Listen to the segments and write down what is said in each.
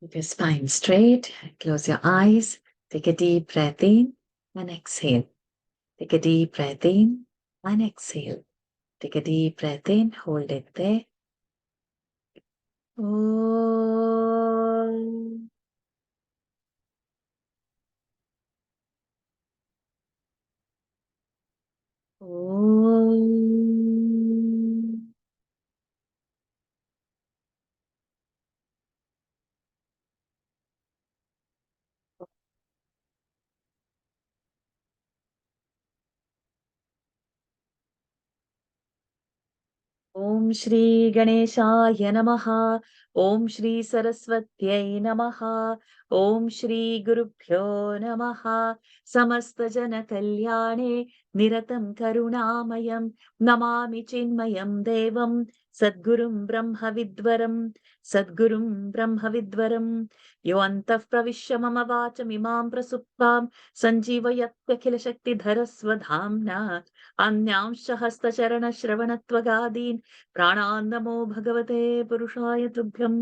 Keep your spine straight. Close your eyes. Take a deep breath in and exhale. Take a deep breath in and exhale. Take a deep breath in. Hold it there. Om. Om. Om Shri Ganeshaya Namaha. Om Shri Saraswatyai Namaha. Om Shri Gurubhyo Namaha. Samasta Jana Kalyane Niratam Karunamayam Namami Chinmayam Devam Sadgurum Brahma Vidvaram Sadgurum Brahma Vidvaram Yoantah Pravishya Mama Vacham Imam Prasuptam Sanjeevayatya Shakti Dharasvadhamna अन्यांश हस्तचरण श्रवणत्वगादीन् प्राणान्नमो भगवते पुरुषाय तुभ्यम्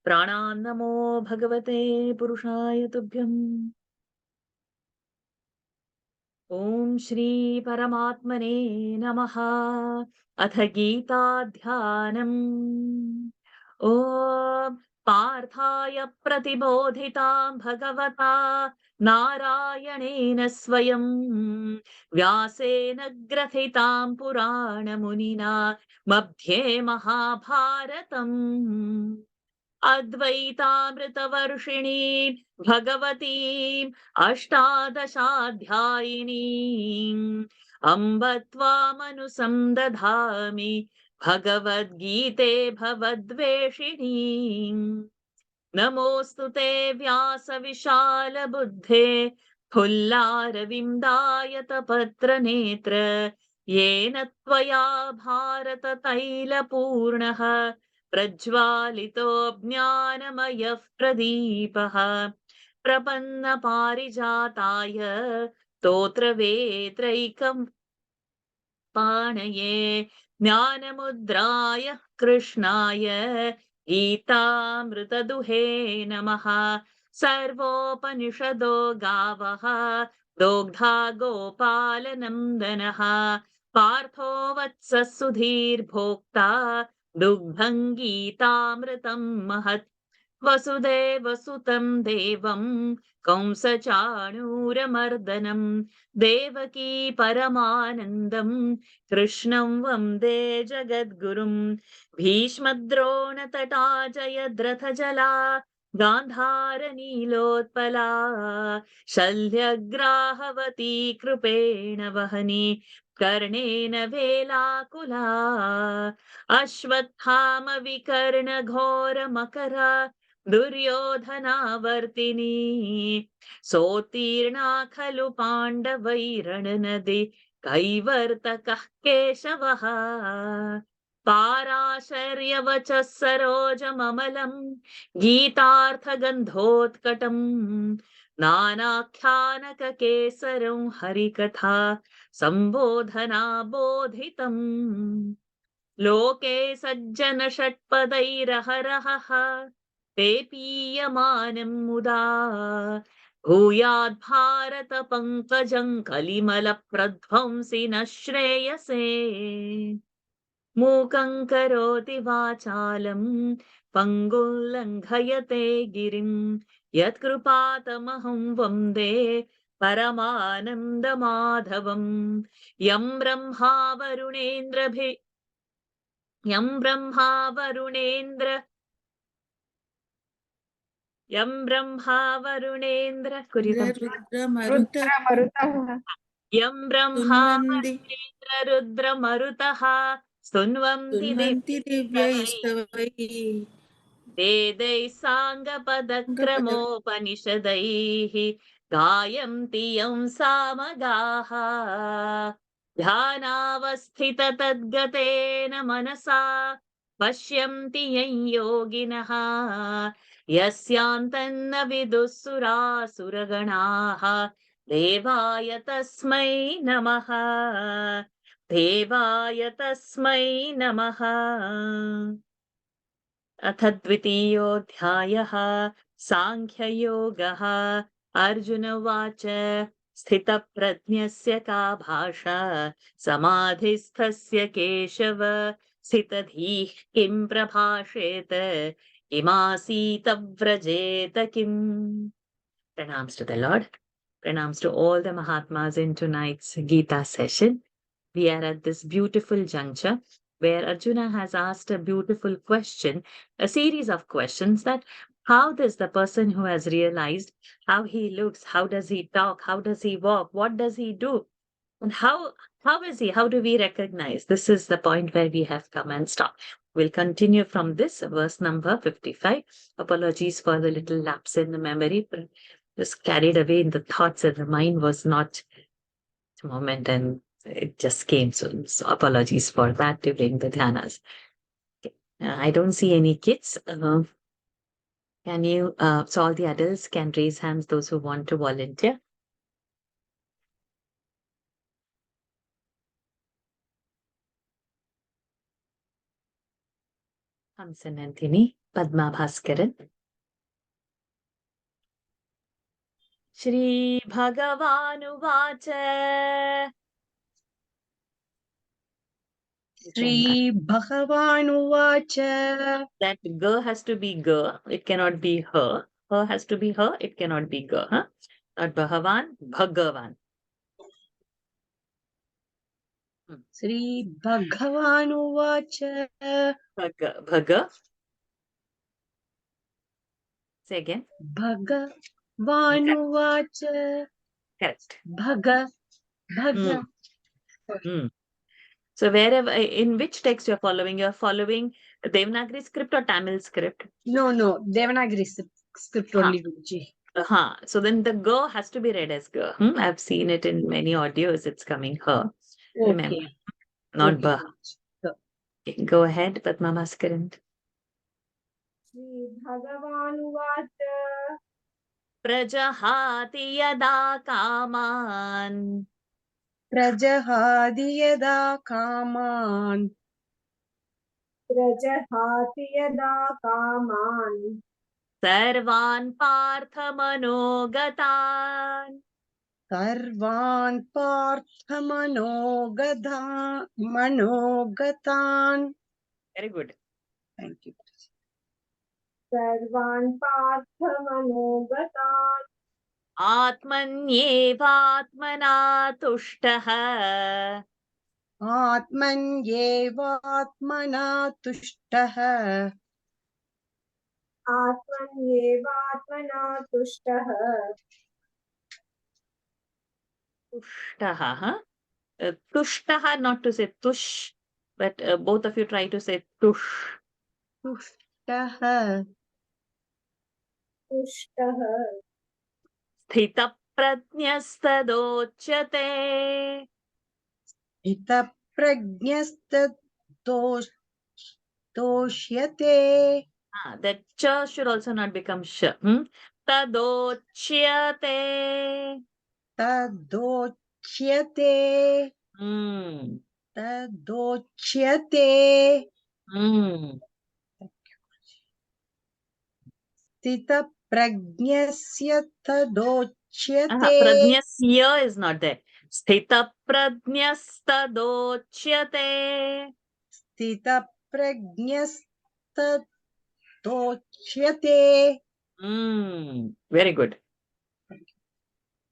प्राणान्नमो भगवते पुरुषाय तुभ्यम् ॐ श्री परमात्मने नमः अथ गीताध्यानम् ॐ पार्थाय प्रतिबोधितां भगवता नारायणेन स्वयं व्यासेन ग्रथितां पुराणमुनिना मध्ये महाभारतम् अद्वैतामृतवर्षिणी भगवतीम् अष्टादशाध्यायिनीम् अम्ब त्वामनुसन्दधामि भगवद्गीते भवद्वेषिणीम् नमोऽस्तु ते व्यासविशालबुद्धे फुल्लारविन्दायतपत्रनेत्र येन त्वया भारततैलपूर्णः प्रज्वालितो ज्ञानमयः प्रदीपः प्रपन्नपारिजाताय स्तोत्रवेत्रैकम् पाणये ज्ञानमुद्राय कृष्णाय गीतामृतदुहे नमः सर्वोपनिषदो गावः दोग्धा गोपालनन्दनः पार्थो वत्सः सुधीर्भोक्ता दुग्धं गीतामृतं महत् वसुदेवसुतं देवं कंसचाणूरमर्दनं देवकी परमानन्दं कृष्णं वन्दे जगद्गुरुं भीष्मद्रोणतटा जयद्रथजला गान्धारनीलोत्पला शल्यग्राहवती कृपेण वहनी कर्णेन वेलाकुला अश्वत्थामविकर्णघोरमकरा दुर्योधनावर्तिनी सोत्तीर्णा खलु पाण्डवैरणनदि कैवर्तकः केशवः पाराशर्यवचः सरोजममलम् गीतार्थगन्धोत्कटम् नानाख्यानककेसरं हरिकथा सम्बोधना बोधितम् लोके सज्जन षट्पदैरहरहः ते पीयमानं मुदा भूयाद् भारत पङ्कजं कलिमलप्रध्वंसि न श्रेयसे मूकं करोति वाचालं पङ्गुं लङ्घयते गिरिं यत्कृपातमहं वन्दे परमानन्दमाधवम् यं ब्रह्मा वरुणेन्द्रभि यं ब्रह्मा वरुणेन्द्र यं ब्रह्मा वरुणेन्द्र रुद्रमरुतः रुद्रमरुतः यं ब्रह्मा स्तुन्वन्ति वरुणेन्द्र रुद्रमरुतः स्तुन्वन्ति दिव्यैस्तवैः वेदैः साङ्गपदक्रमोपनिषदैः गायन्ति यं सामगाः ध्यानावस्थिततद्गतेन मनसा पश्यन्ति यं योगिनः यस्यान्तन्न विदुःसुरासुरगणाः देवाय तस्मै नमः देवाय तस्मै नमः अथ द्वितीयोऽध्यायः साङ्ख्ययोगः। अर्जुन उवाच स्थितप्रज्ञस्य का भाषा समाधिस्थस्य केशव स्थितधीः किं प्रभाषेत किमासीत व्रजेत किम्. Pranams to the Lord. Pranams to all the Mahatmas in tonight's Gita session. We are at this beautiful juncture where Arjuna has asked a beautiful question, a series of questions that how does the person who has realized how he looks, how does he talk, how does he walk, what does he do, and how is he, how do we recognize? This is the point where we have come and stopped. We'll continue from this verse number 55. Apologies for the little lapse in the memory, but just carried away in the thoughts and the mind was not the moment and it just came. So apologies for that during the dhyanas. Okay. I don't see any kids. Can you, so all the adults can raise hands, those who want to volunteer. Hamsanandini, Padma Bhaskaran. श्रीभगवानुवाच श्रीभगवानुवाच That g has to be g, it cannot be her. Her has to be her, it cannot be g. Huh? Not Bhagavan, Bhagavan. श्रीभगवानुवाच Bhaga. Say again. भगवानुवाच Correct. भग Mm. So wherever, in which text you're following? You're following Devanagari script or Tamil script? No, Devanagari script only, Guruji. So then the go has to be read as go. I've seen it in many audios. It's coming her. Remember, Okay. not Okay. ba. Okay, go ahead, Padma Bhaskaran. श्रीभगवानुवाच प्रजहाति यदा कामान् प्रजहाति यदा कामान् प्रजहाति यदा कामान् सर्वान् पार्थमनोगतान् सर्वान् पार्थमनोगतान्. Very good. Thank you. सर्वान् पार्थमनोगतान् आत्मन्येवात्मना तुष्टः आत्मन्येवात्मना तुष्टः आत्मन्येवात्मना तुष्टः तुष्टः. Tushtaha, not to say tush, but both of you try to say tush. तुष्टः तुष्टः स्थितप्रज्ञस्तदोच्यते. हितप्रज्ञस्तदोच्यते. That ch should also not become sh. Tadochyate. तदोच्यते Hmm. तदोच्यते स्थितप्रज्ञस्य तदोच्यते. Prajnasya is not there. Sthitaprajnastadochyate. स्थितप्रज्ञस्तदोच्यते. Very good.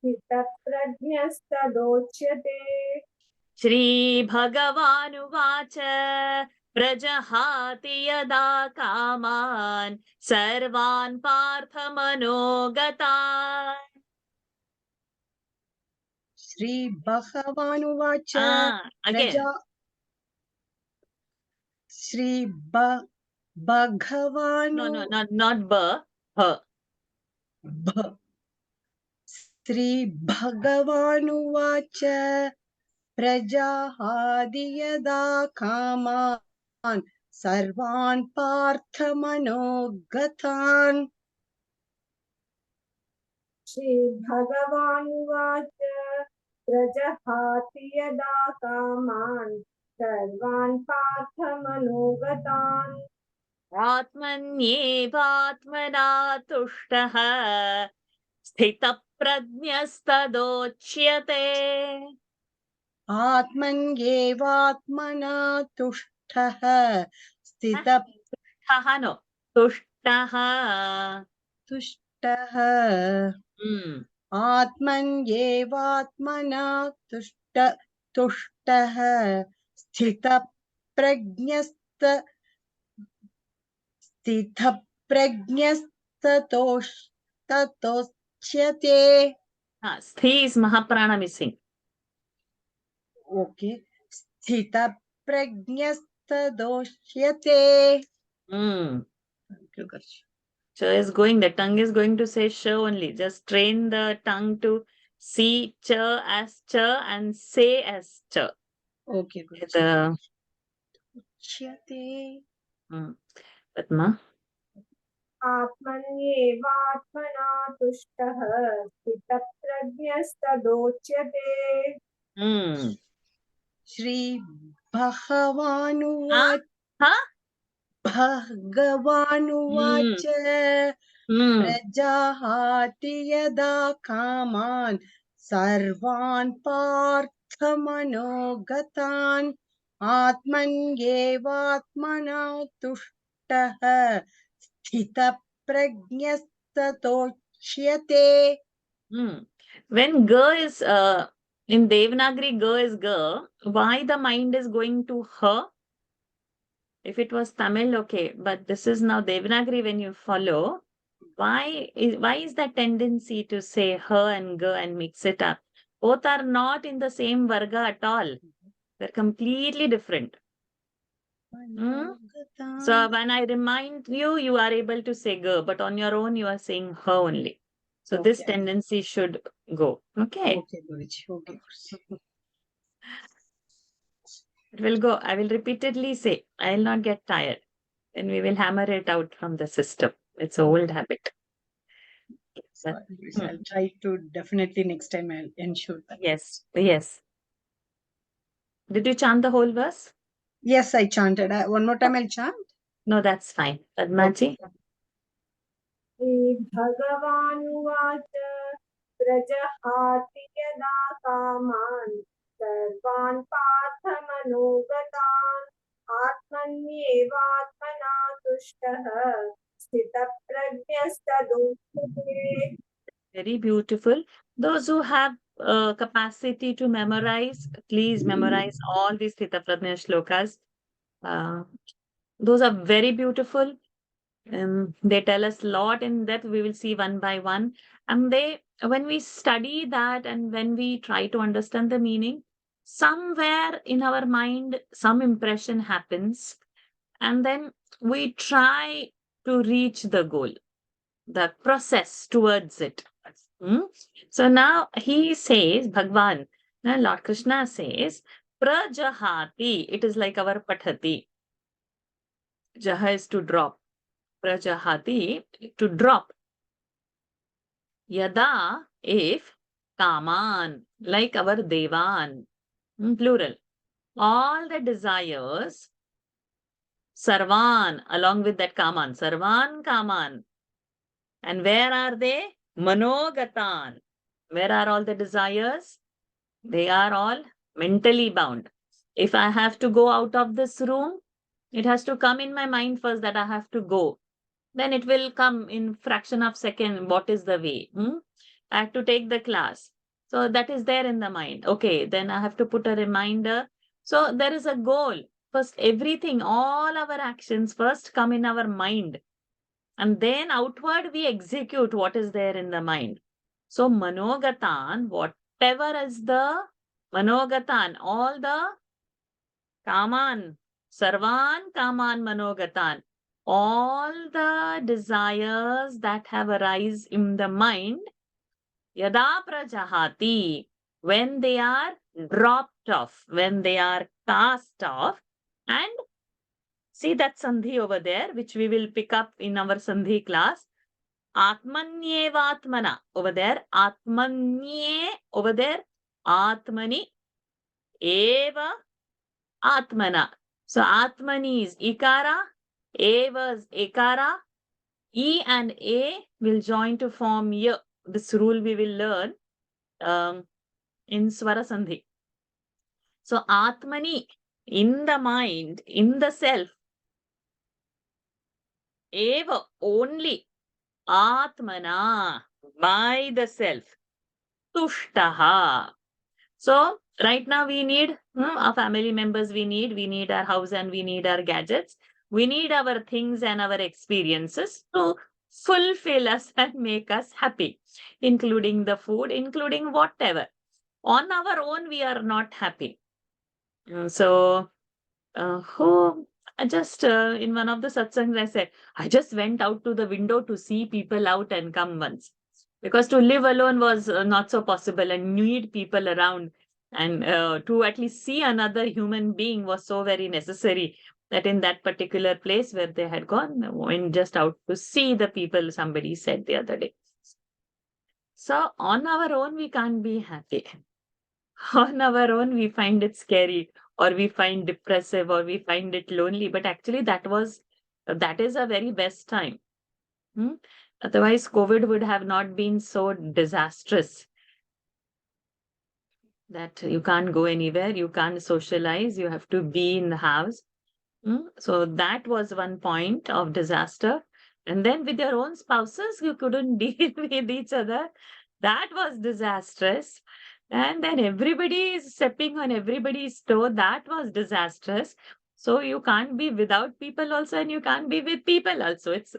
स्थितप्रज्ञस्तदोच्यते श्रीभगवानुवाच प्रजहाति यदा कामान् सर्वान् पार्थमनोगतान्. श्रीभगवानुवाच Again. श्रीभगवानु No, not ba, ha. श्रीभगवानुवाच प्रजाहादि यदा कामान् सर्वान् पार्थमनोगतान्. श्रीभगवानुवाच प्रजहाति यदा कामान् सर्वान् पार्थमनोगतान् आत्मन्येवात्मना तुष्टः स्थितप्रज्ञस्तदोच्यते आत्मन्येवात्मना तुष्टः स्थित नो तुष्टः तुष्टः Hmm. आत्मन्येवात्मना तुष्टः स्थितप्रज्ञस्ततोच्यते. Sthi is Mahaprana missing. Okay. स्थितप्रज्ञस्तदोच्यते. Hmm. So is going, the tongue is going to say sh only. Just train the tongue to see ch as ch and say as ch. Okay, The Guruji. Padma. आत्मन्येवात्मना तुष्टः स्थितप्रज्ञस्तदोच्यते Hmm. Shri भगवानुवाच Huh? भगवानुवाच Hmm. प्रजाहाति यदा कामान् सर्वान् पार्थमनोगतान् आत्मन्येवात्मना तुष्टः स्थितप्रज्ञस्ततोच्यते. When Ga is in Devanagari, Ga is Ga, why the mind is going to her? If it was Tamil, okay, but this is now Devanagari when you follow. Why is that tendency to say her and Ga and mix it up? Both are not in the same varga at all. They're completely different. So when I remind you, you are able to say Ga, but on your own, you are saying her only. So this Okay. tendency should go. Okay. Okay, Guruji. Okay, Guruji. It will go. I will repeatedly say, I will not get tired. Then we will hammer it out from the system. It's an old habit. Sorry, Guruji. I'll try to definitely next time I'll ensure that. Yes. Yes. Did you chant the whole verse? Yes, I chanted. One more time I'll chant. No, that's fine. Padmaji? श्रीभगवानुवाच प्रजहाति यदा कामान् सर्वान् पार्थमनोगतान् आत्मन्येवात्मना तुष्टः स्थितप्रज्ञस्तदोच्यते. Very beautiful. Those who have capacity to memorize, please memorize all these Thita Pradnya shlokas. Those are very beautiful. They tell us a lot in depth. We will see one by one. And when we study that and when we try to understand the meaning, somewhere in our mind, some impression happens. And then we try to reach the goal, the process towards it. So now he says, Bhagwan, now Lord Krishna says, Prajahati, it is like our Pathati. Jaha is to drop. Prajahati, to drop. Yada, if, Kaman, like our Devan, plural. All the desires, Sarvan, along with that Kaman, Sarvan Kaman. And where are they? Manogatan. Where are all the desires? They are all mentally bound. If I have to go out of this room, it has to come in my mind first that I have to go. Then it will come in fraction of second. What is the way? I have to take the class. So that is there in the mind. Okay, then I have to put a reminder. So there is a goal. First, everything, all our actions first come in our mind. And then outward, we execute what is there in the mind. So Manogatan, whatever is the Manogatan, all the Kaman, Sarvan Kaman Manogatan, all the desires that have arise in the mind, Yada Prajahati, when they are dropped off, when they are cast off, and see that Sandhi over there, which we will pick up in our Sandhi class. Atmanyevatmana over there. Atmanye over there. Atmani. Eva Atmana. So Atmani is Ikara. A was ekara. E and A will join to form Y. This rule we will learn in Swara Sandhi. So Atmani, in the mind, in the self. Eva, only. Atmana, by the self. Tushtaha. So right now we need our family members, we need our house and we need our gadgets. We need our things and our experiences to fulfill us and make us happy, including the food, including whatever. On our own, we are not happy. So, who I just in one of the satsangs, I said, I just went out to the window to see people out and come once. Because to live alone was not so possible and need people around. And to at least see another human being was so very necessary that in that particular place where they had gone, went just out to see the people, somebody said the other day. So on our own, we can't be happy. On our own, we find it scary or we find depressive or we find it lonely. But actually, that is a very best time. Otherwise, COVID would have not been so disastrous that you can't go anywhere, you can't socialize, you have to be in the house. So that was one point of disaster. And then with your own spouses, you couldn't deal with each other. That was disastrous. And then everybody is stepping on everybody's toe. That was disastrous. So you can't be without people also, and you can't be with people also. It's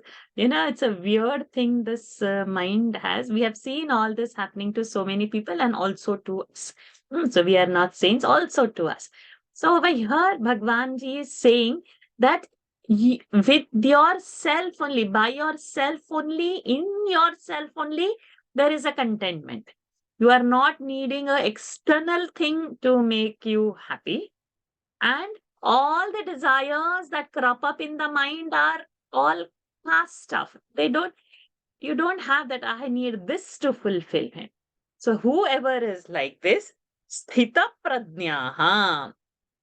a weird thing this mind has. We have seen all this happening to so many people and also to us. So we are not saints, also to us. So over here, Bhagwan Ji is saying that with yourself only, by yourself only, in yourself only, there is a contentment. You are not needing an external thing to make you happy. And all the desires that crop up in the mind are all past stuff. You don't have that, I need this to fulfill him. So whoever is like this, sthita pradnyaha,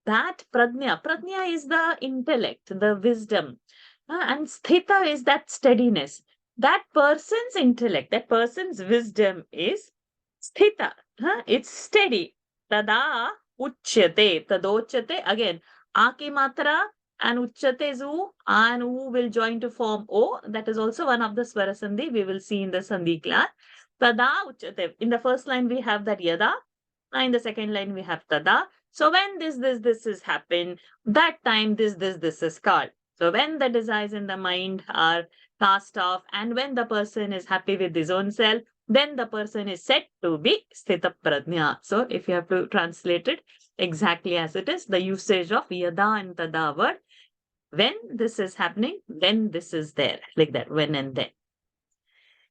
that prajna is the intellect, the wisdom, and sthita is that steadiness. That person's intellect, that person's wisdom is sthita. It's steady. Tada uchyate, tadochate. Again, aki matra and uchyate is u, and u will join to form o. That is also one of the swara sandhi we will see in the sandhi class. Tada uchyate. In the first line we have that yada, and in the second line we have tada. So when this is happened, that time this is called. So when the desires in the mind are cast off, and when the person is happy with his own self, then the person is said to be sthita prajna. So if you have to translate it exactly as it is, the usage of yada and tada word, when this is happening, then this is there, like that, when and then.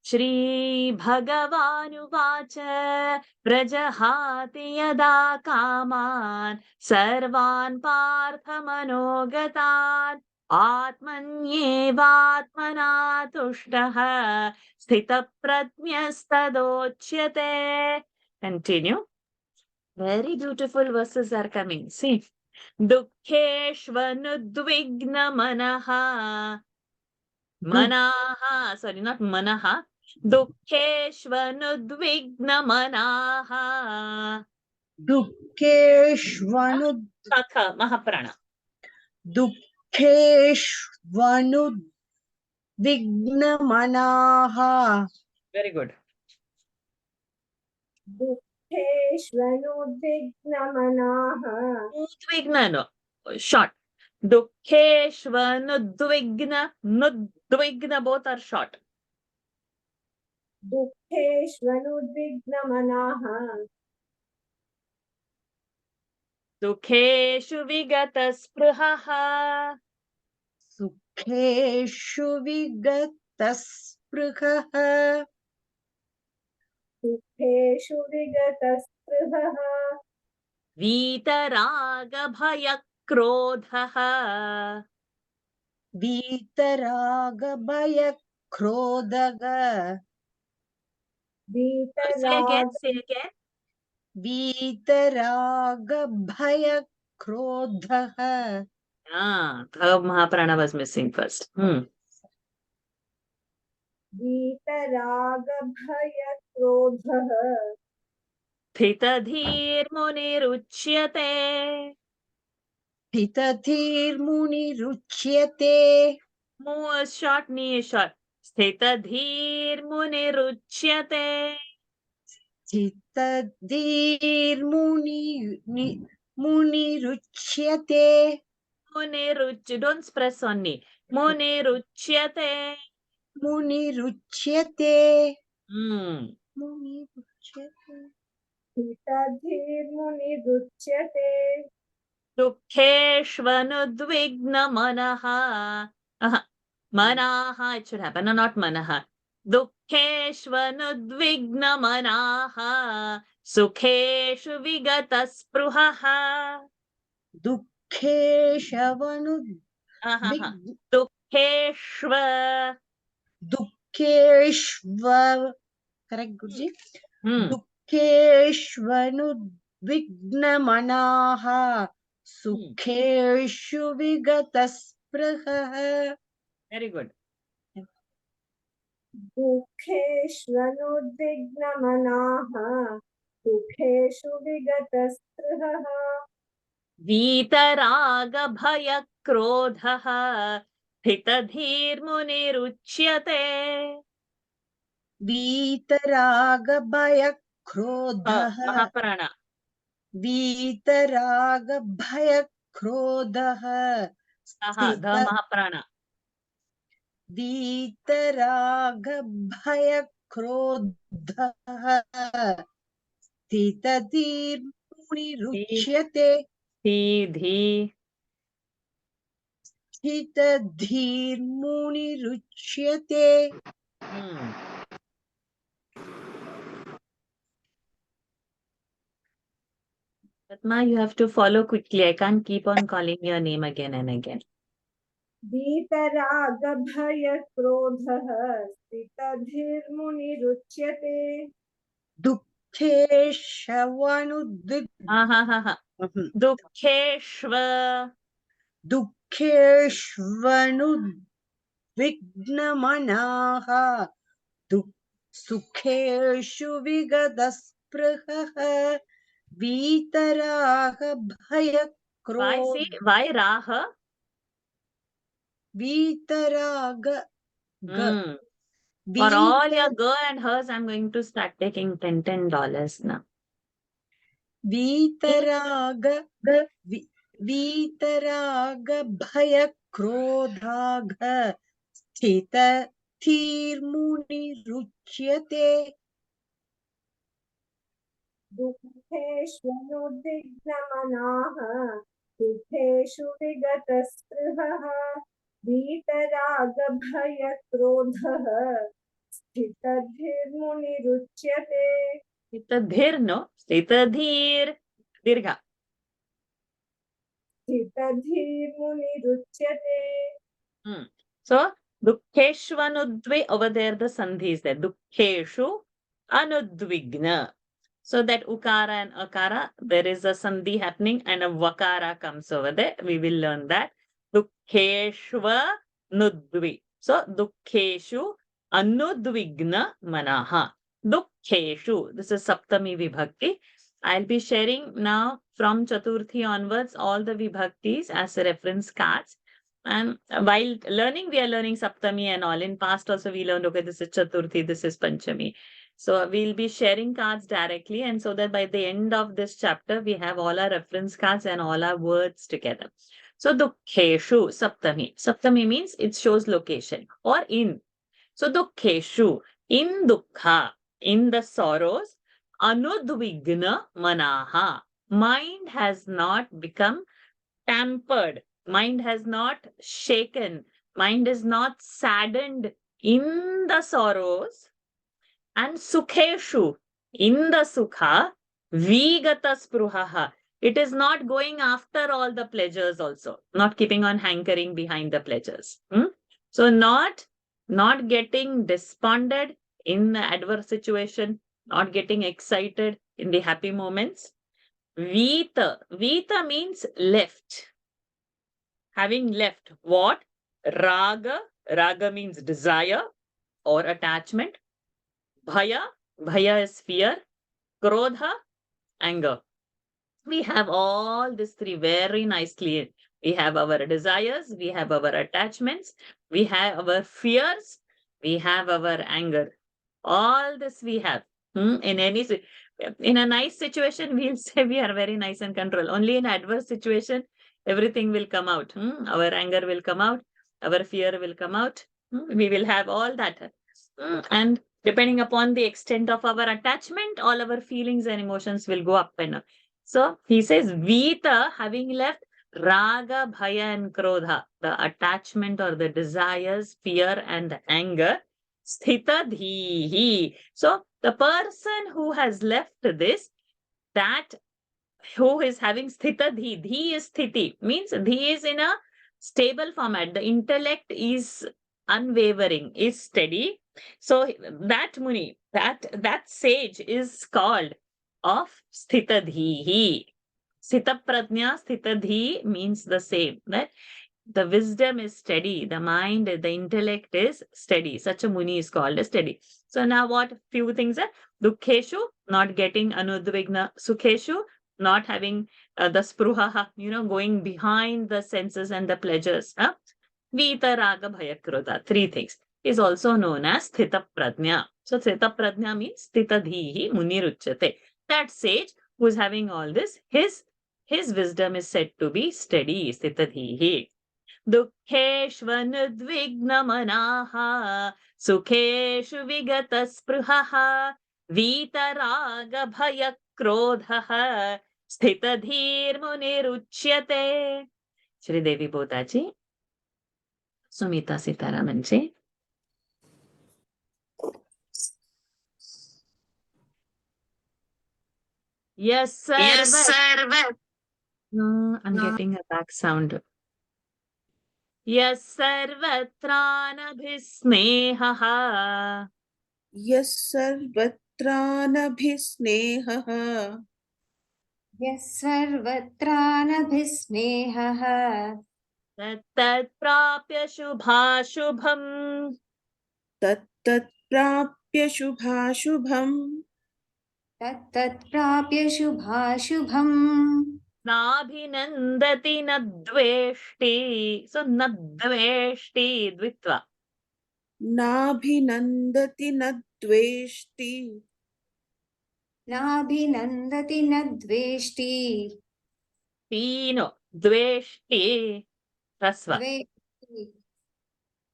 श्रीभगवानुवाच प्रजहाति यदा कामान् सर्वान् पार्थमनोगतान् आत्मन्येवात्मना तुष्टः स्थितप्रज्ञस्तदोच्यते. Continue. Very beautiful verses are coming. See. Dukkeshvanuddvignamanaha. Manaha, sorry, not manaha. Dukkeshvanuddvignamanaha. Dukkeshvanu Katha, Mahaprana. Dukkeshvanuddvignamanaha. Very good. दुःखेष्वनुद्विग्नमनाः Udvigna, no. Short. Dukkeshvanuddvigna, nuddvigna, both are short. दुःखेष्वनुद्विग्नमनाः Dukkeshu vigataspruhaha. Sukheshu vigataspruhah. दुःखेषु विगतस्पृहः Vitaragabhayakrodhaha. Vitaragabhayakrodhaga. Say again, say again. Vitaragabhayakrodhaha. Tha Mahaprana was missing first. वीतरागभयक्रोधः स्थितधीर्मुनिरुच्यते. स्थितधीर्मुनिरुच्यते. Mu is short, ni is short. स्थितधीर्मुनिरुच्यते. मुनिरुच्यते. Don't press on ni. Muniruchyate. मुनिरुच्यते. मुनिरुच्यते. स्थितधीर्मुनिरुच्यते Dukkheshvanudvignamanaha. Manaha, it should happen, no, not manaha. Dukkheshvanudvignamanaha. Sukheshu vigataspruhaha. दुःखेशवनु Dukkheshva. दुःखेष्व correct Guruji दुःखेष्वनुद्विग्नमनाः सुखेषु विगतस्पृहः. Very good. दुःखेष्वनुद्विग्नमनाः सुखेषु विगतस्पृहः वीतरागभयक्रोधः स्थितधीर्मुनिरुच्यते. वीतरागभयक्रोधः महाप्राण. वीतरागभयक्रोधः ध महाप्राण. वीतरागभयक्रोधः स्थितधीर्मुनिरुच्यते. स्थितधीर्मुनिरुच्यते. Padma, you have to follow quickly. I can't keep on calling your name again and again. वीतरागभयक्रोधः स्थितधीर्मुनिरुच्यते दुःखेष्व. दुःखेष्वनुद्विग्नमनाः सुखेषु विगतस्पृहः वीतरागभयक्रोध. Why raha? वीतराग. For all your go and hers, I'm going to start taking $10 now. वीतरागभयक्रोधाघ स्थितधीर्मुनिरुच्यते. दुःखेष्वनुद्विग्नमनाः सुखेषु विगतस्पृहः वीतरागभयक्रोधः स्थितधीर्मुनिरुच्यते Stitadhir, no? Stitadhir. Dirgha. स्थितधीर्मुनिरुच्यते So, Dukkheshvanudvi, over there the sandhi is there. Dukkheshu anudvigna. So that ukara and akara, there is a sandhi happening and a vakara comes over there. We will learn that. Dukkheshva nudvi. So, Dukkheshu anudvigna manaha. Dukkheshu. This is Saptami Vibhakti. I'll be sharing now from Chaturthi onwards all the Vibhaktis as reference cards. And while learning, we are learning Saptami and all. In past also we learned, okay, this is Chaturthi, this is Panchami. So we'll be sharing cards directly, and so that by the end of this chapter, we have all our reference cards and all our words together. So Dukkheshu, Saptami. Saptami means it shows location or in. So Dukkheshu, in Dukkha, in the sorrows, Anudvigna Manaha. Mind has not become tampered. Mind has not shaken. Mind is not saddened in the sorrows. And Sukheshu, in the Sukha, Vigata Spruhaha. It is not going after all the pleasures also. Not keeping on hankering behind the pleasures. So not getting despondent in the adverse situation. Not getting excited in the happy moments. Vita. Vita means left. having left what? Raga. Raga means desire or attachment. Bhaya. Bhaya is fear. Krodha, anger. We have all these three very nicely. We have our desires, we have our attachments, we have our fears, we have our anger. All this we have. In a nice situation, we'll say we are very nice and control. Only in adverse situation, everything will come out. Our anger will come out, our fear will come out. We will have all that. And depending upon the extent of our attachment, all our feelings and emotions will go up and up. So he says, Vita, having left Raga, Bhaya, and Krodha, the attachment or the desires, fear, and the anger, Sthita Dhihi. So the person who has left this, that who is having Sthita Dhi, Dhi is Sthiti, means Dhi is in a stable format. The intellect is unwavering, is steady. So that Muni, that sage is called of Sthita Dhihi. Sthita Prajna, Sthita Dhi means the same, that the wisdom is steady, the mind, the intellect is steady. Such a Muni is called a steady. So now what few things are? Dukkeshu, not getting anudvigna. Sukheshu, not having the spruha, going behind the senses and the pleasures. Vita, Raga, Bhaya, Krodha, three things, is also known as Sthita Prajna. So Sthita Prajna means Sthita Dhihi Muni Ruchyate. That sage who is having all this, his wisdom is said to be steady, Sthita Dhihi. Dukkeshvanudvignamanaha Sukheshu Vigatasprühaha Vitaraga Bhaya Krodhaha Sthitadhir Muniruchyate. Shri Devi Botaji, Sumita Sitaramanji. Yes, sir. Yes, sir. No, I'm getting a back sound. Yes, sarvatranabhisnehaha. Yes, sarvatranabhisnehaha. Yes, sarvatranabhisnehaha. Tat prapya shubhashubham. Tat prapya shubhashubham. Tat prapya shubhashubham. Nabhinandati nadveshti. So nadveshti dvitva. Nabhinandati nadveshti. Nabhinandati nadveshti. Tino dveshti. Rasva. Dveshti.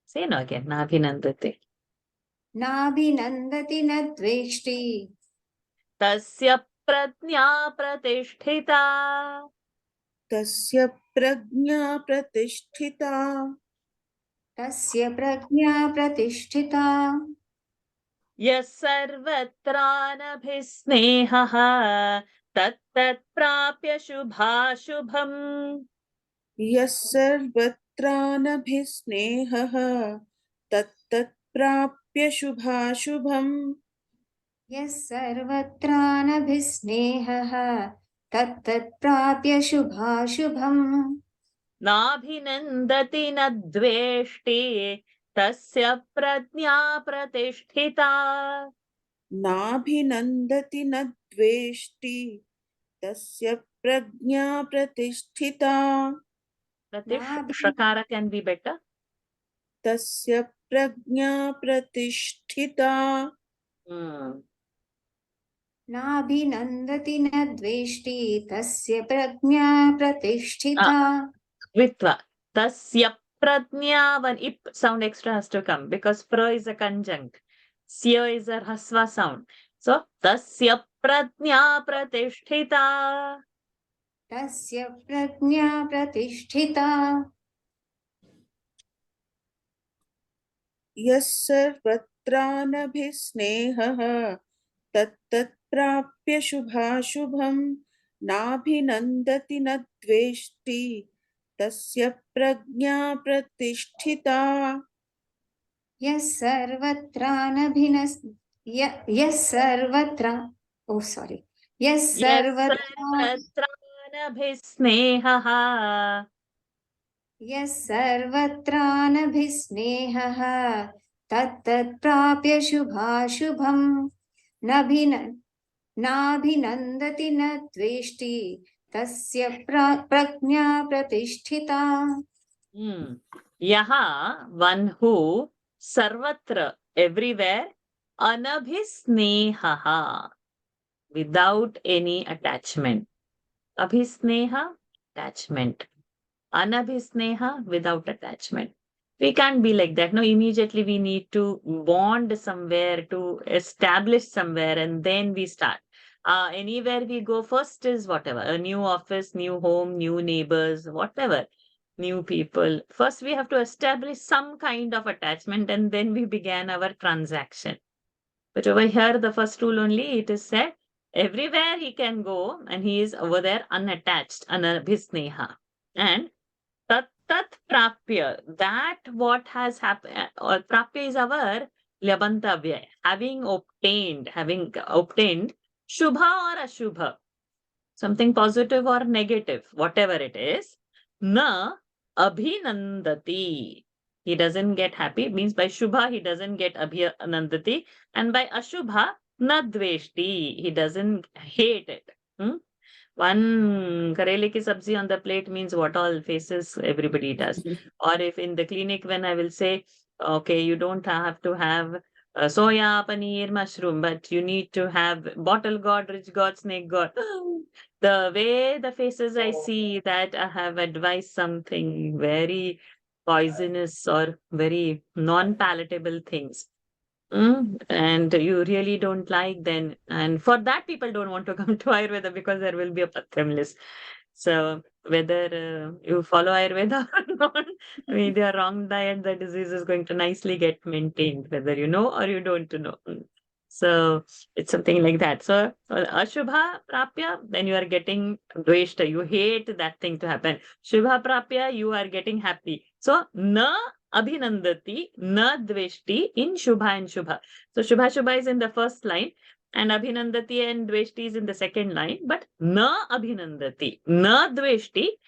Say no again. Nabhinandati. Nabhinandati nadveshti. Tasya prajna pratisthita. Tasya prajna pratisthita. Tasya prajna pratisthita. Yes, sarvatranabhisnehaha. Tat prapya shubhashubham. Yes, sarvatranabhisnehaha. Tat prapya shubhashubham. Yes, sarvatranabhisnehaha. Tat prapya shubhashubham. Nabhinandati nadveshti. Tasya prajna pratisthita. Nabhinandati nadveshti. Tasya prajna pratisthita. Shakara can be better. Tasya prajna pratisthita. Nabhinandati nadveshti. Tasya prajna pratisthita. Vitva. Tasya prajna. One ip sound extra has to come because pra is a conjunct. Sya is a hasva sound. So tasya prajna pratisthita. Tasya prajna pratisthita. Yes, sarvatranabhisnehaha. Tat prapya shubhashubham. Nabhinandati nadveshti. Tasya prajna pratisthita. Yes, sarvatranabhinas. Yes, sarvatra. Oh, sorry. Yes, Yes, sarvatra. sarvatranabhisnehaha. यः सर्वत्रानभिस्नेहः तत्तत्प्राप्य शुभाशुभम् नाभिनन्दति न द्वेष्टि तस्य प्रज्ञा प्रतिष्ठिता. Yaha, one who, sarvatra, everywhere, anabhisnehaha, without any attachment. Abhisneha, attachment. Anabhisneha, without attachment. We can't be like that. No, immediately we need to bond somewhere, to establish somewhere, and then we start. Anywhere we go first is whatever, a new office, new home, new neighbors, whatever, new people. First, we have to establish some kind of attachment, and then we began our transaction. But over here, the first rule only, it is said, everywhere he can go, and he is over there unattached, anabhisneha. And tat prapya, that what has happened, or prapya is our labantavya, having obtained, shubha or ashubha, something positive or negative, whatever it is, na abhinandati. He doesn't get happy, means by shubha he doesn't get abhinandati, and by ashubha na dveshti, he doesn't hate it. One karele ki sabzi on the plate means what all faces everybody does. Or if in the clinic, when I will say, okay, you don't have to have soya, paneer, mushroom, but you need to have bottle god, rich god, snake god. The way the faces I see that I have advised something very poisonous or very non-palatable things. And you really don't like, then, and for that people don't want to come to Ayurveda, because there will be a pathyam list. So whether you follow Ayurveda or not, with your wrong diet, the disease is going to nicely get maintained, whether you know or you don't know. So it's something like that. So Ashubha Prapya, then you are getting Dveshta. You hate that thing to happen. Shubha Prapya, you are getting happy. So na abhinandati, na dveshti in Shubha and Shubha. So Shubha is in the first line, and abhinandati and dveshti is in the second line. But na abhinandati, na dveshti,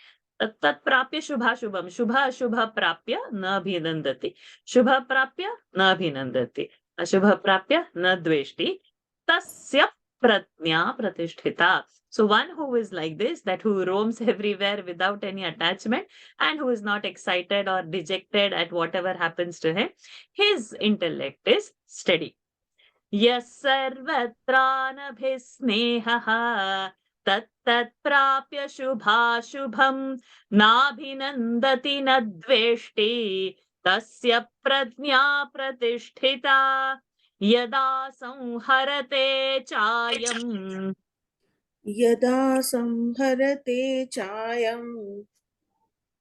tat prapya shubha shubham. Shubha ashubha prapya na abhinandati. Shubha prapya na abhinandati. Ashubha prapya na dveshti. Tasya pratnya pratisthita. So one who is like this, that who roams everywhere without any attachment, and who is not excited or dejected at whatever happens to him, his intellect is steady. Yes, sarvatranabhisnehaha tat prapya shubham nabhinandati nadveshti tasya prajna pratisthita yada samharate chayam. यदा संहरते चायं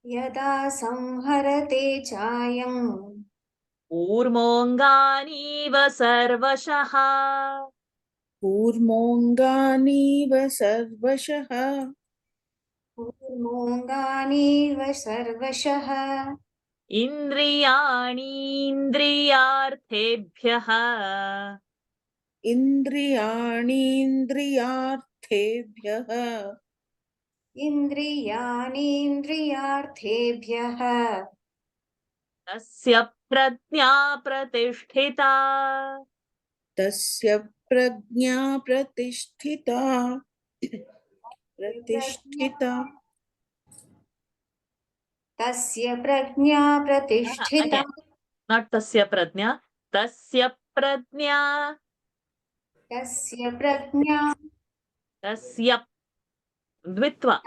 यदा संहरते चायम् ऊर्मोऽङ्गानीव सर्वशः कूर्मोऽङ्गानीव सर्वशः कूर्मोऽङ्गानीव सर्वशः इन्द्रियाणीन्द्रियार्थेभ्यः इन्द्रियाणीन्द्रियार्थेभ्यः इन्द्रियाणीन्द्रियार्थेभ्यः तस्य प्रज्ञा प्रतिष्ठिता. तस्य प्रज्ञा प्रतिष्ठिता प्रतिष्ठिता तस्य प्रज्ञा प्रतिष्ठिता. Again, not tasya prajna, tasya prajna, तस्य प्रज्ञा tasya द्वित्वा.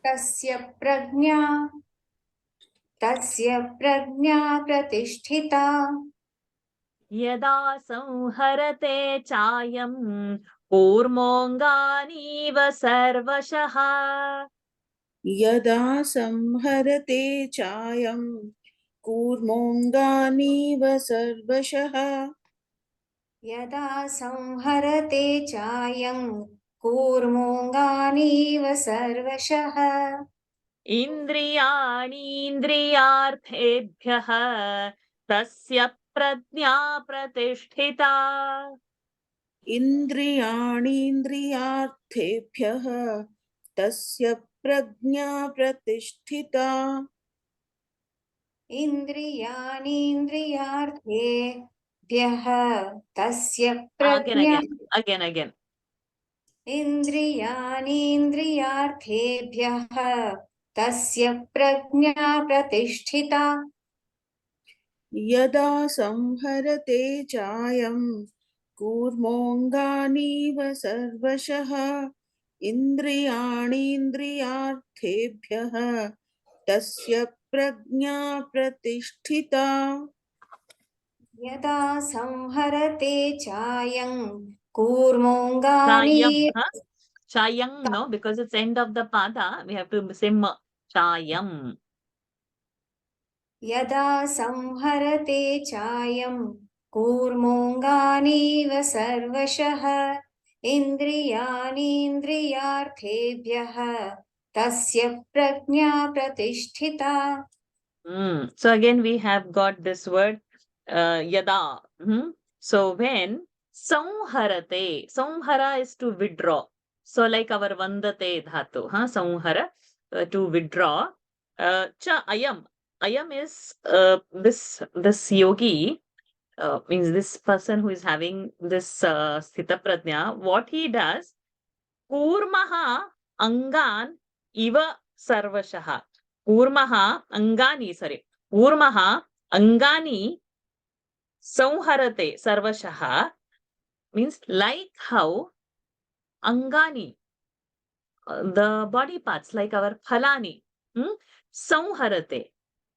तस्य प्रज्ञा प्रतिष्ठिता. यदा संहरते चायं कूर्मोऽङ्गानीव सर्वशः. यदा संहरते चायं कूर्मोऽङ्गानीव सर्वशः यदा संहरते चायं कूर्मोऽङ्गानीव सर्वशः इन्द्रियाणीन्द्रियार्थेभ्यः तस्य प्रज्ञा प्रतिष्ठिता. इन्द्रियाणीन्द्रियार्थेभ्यः तस्य प्रज्ञा प्रतिष्ठिता. इन्द्रियाणीन्द्रियार्थेभ्यः तस्य Again, प्रज्ञा again. इन्द्रियाणीन्द्रियार्थेभ्यः तस्य प्रज्ञा प्रतिष्ठिता यदा संहरते चायं कूर्मोऽङ्गानीव सर्वशः इन्द्रियाणीन्द्रियार्थेभ्यः तस्य प्रज्ञा प्रतिष्ठिता यदा संहरते चायं कूर्मोऽङ्गानि Chayam, huh? Chayam, no, because it's end of the pada, we have to say ma. Chayam. यदा संहरते चायं कूर्मोऽङ्गानीव सर्वशः इन्द्रियाणीन्द्रियार्थेभ्यः तस्य प्रज्ञा प्रतिष्ठिता So again, we have got this word yada. So when samharate, samhara is to withdraw. So like our vandate dhatu, samhara, to withdraw. Cha ayam. Ayam is this yogi, means this person who is having this sthita prajna. What he does, kurmaha angan iva sarvashaha. Urmaha angani संहरते sarvashaha means like how angani, the body parts like our phalani, संहरते.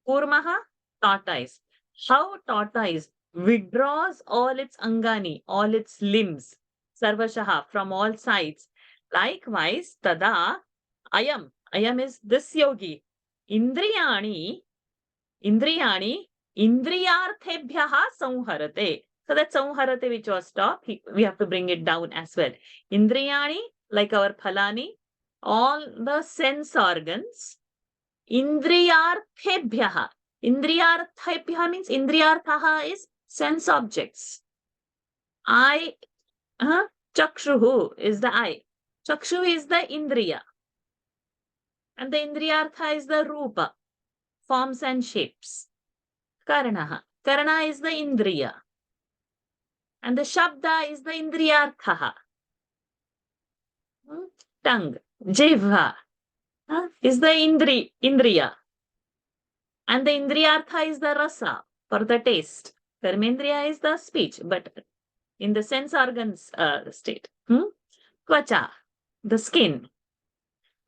Kurmaha, tortoise. How tortoise withdraws all its angani, all its limbs, sarvashaha, from all sides. Likewise, tada ayam is this yogi. Indriyani indriyarthebhyaha samharate. So that samharate which was top, we have to bring it down as well. Indriyani, like our phalani, all the sense organs. Indriyarthebhyaha. Indriyarthebhyaha means indriyarthaha is sense objects. Eye, chakshuhu is the eye. Chakshu is the indriya. And the indriyartha is the rupa, forms and shapes. Karanaha. Karana is the indriya. And the shabda is the indriyarthaha. Tongue, jivha, is the indriya. And the indriyartha is the rasa, for the taste. Karmendriya is the speech, but in the sense organs state. Kvacha, the skin.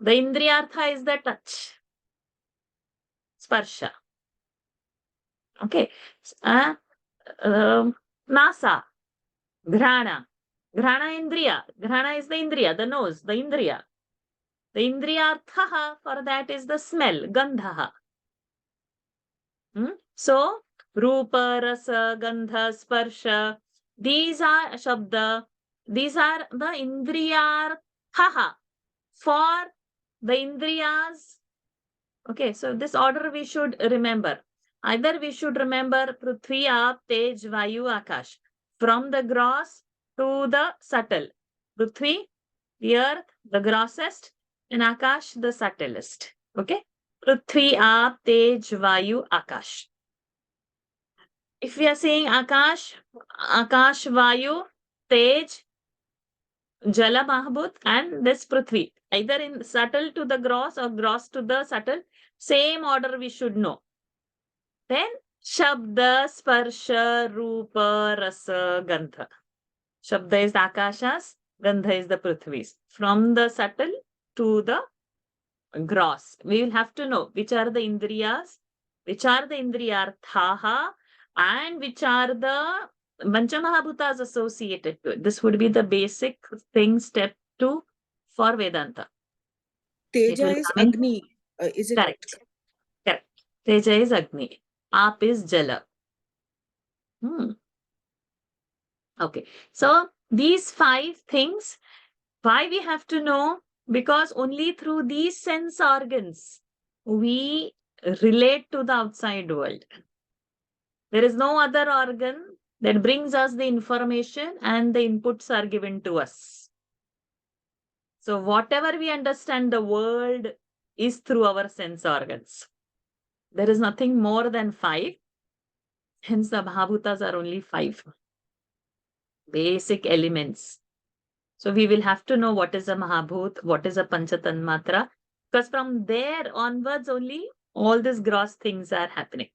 The indriyartha is the touch. Sparsha. Okay. Nasa, Ghrana. Ghrana indriya. Ghrana is the indriya, the nose, the indriya. The indriyarthaha for that is the smell, gandhaha. So, rupa, rasa, gandha, sparsha, these are shabda, these are the indriyarthaha for the indriyas. Okay, so this order we should remember. Either we should remember Prithvi, Aap, Tej, Vayu, Akash. From the gross to the subtle. Prithvi, the earth, the grossest, and Akash, the subtlest. Okay? Prithvi, Aap, Tej, Vayu, Akash. If we are saying Akash, Vayu, Tej, Jala, Mahbut, and this Prithvi, either in subtle to the gross or gross to the subtle, same order we should know. Then Shabda, Sparsha, Rupa, Rasa, Gandha. Shabda is the Akashas, Gandha is the Prithvis. From the subtle to the gross, we will have to know which are the Indriyas, which are the Indriyarthaha, and which are the Panchamahabhutas associated to it. This would be the basic thing, step 2 for Vedanta. Teja is Agni. Is it correct? Correct. Teja is Agni. Aap is Jala. Okay. So these 5 things, why we have to know? Because only through these sense organs we relate to the outside world. There is no other organ that brings us the information and the inputs are given to us. So whatever we understand the world is through our sense organs. There is nothing more than 5. Hence, the Mahabhutas are only 5 basic elements. So we will have to know what is a Mahabhut, what is a Panchatanmatra, because from there onwards only all these gross things are happening.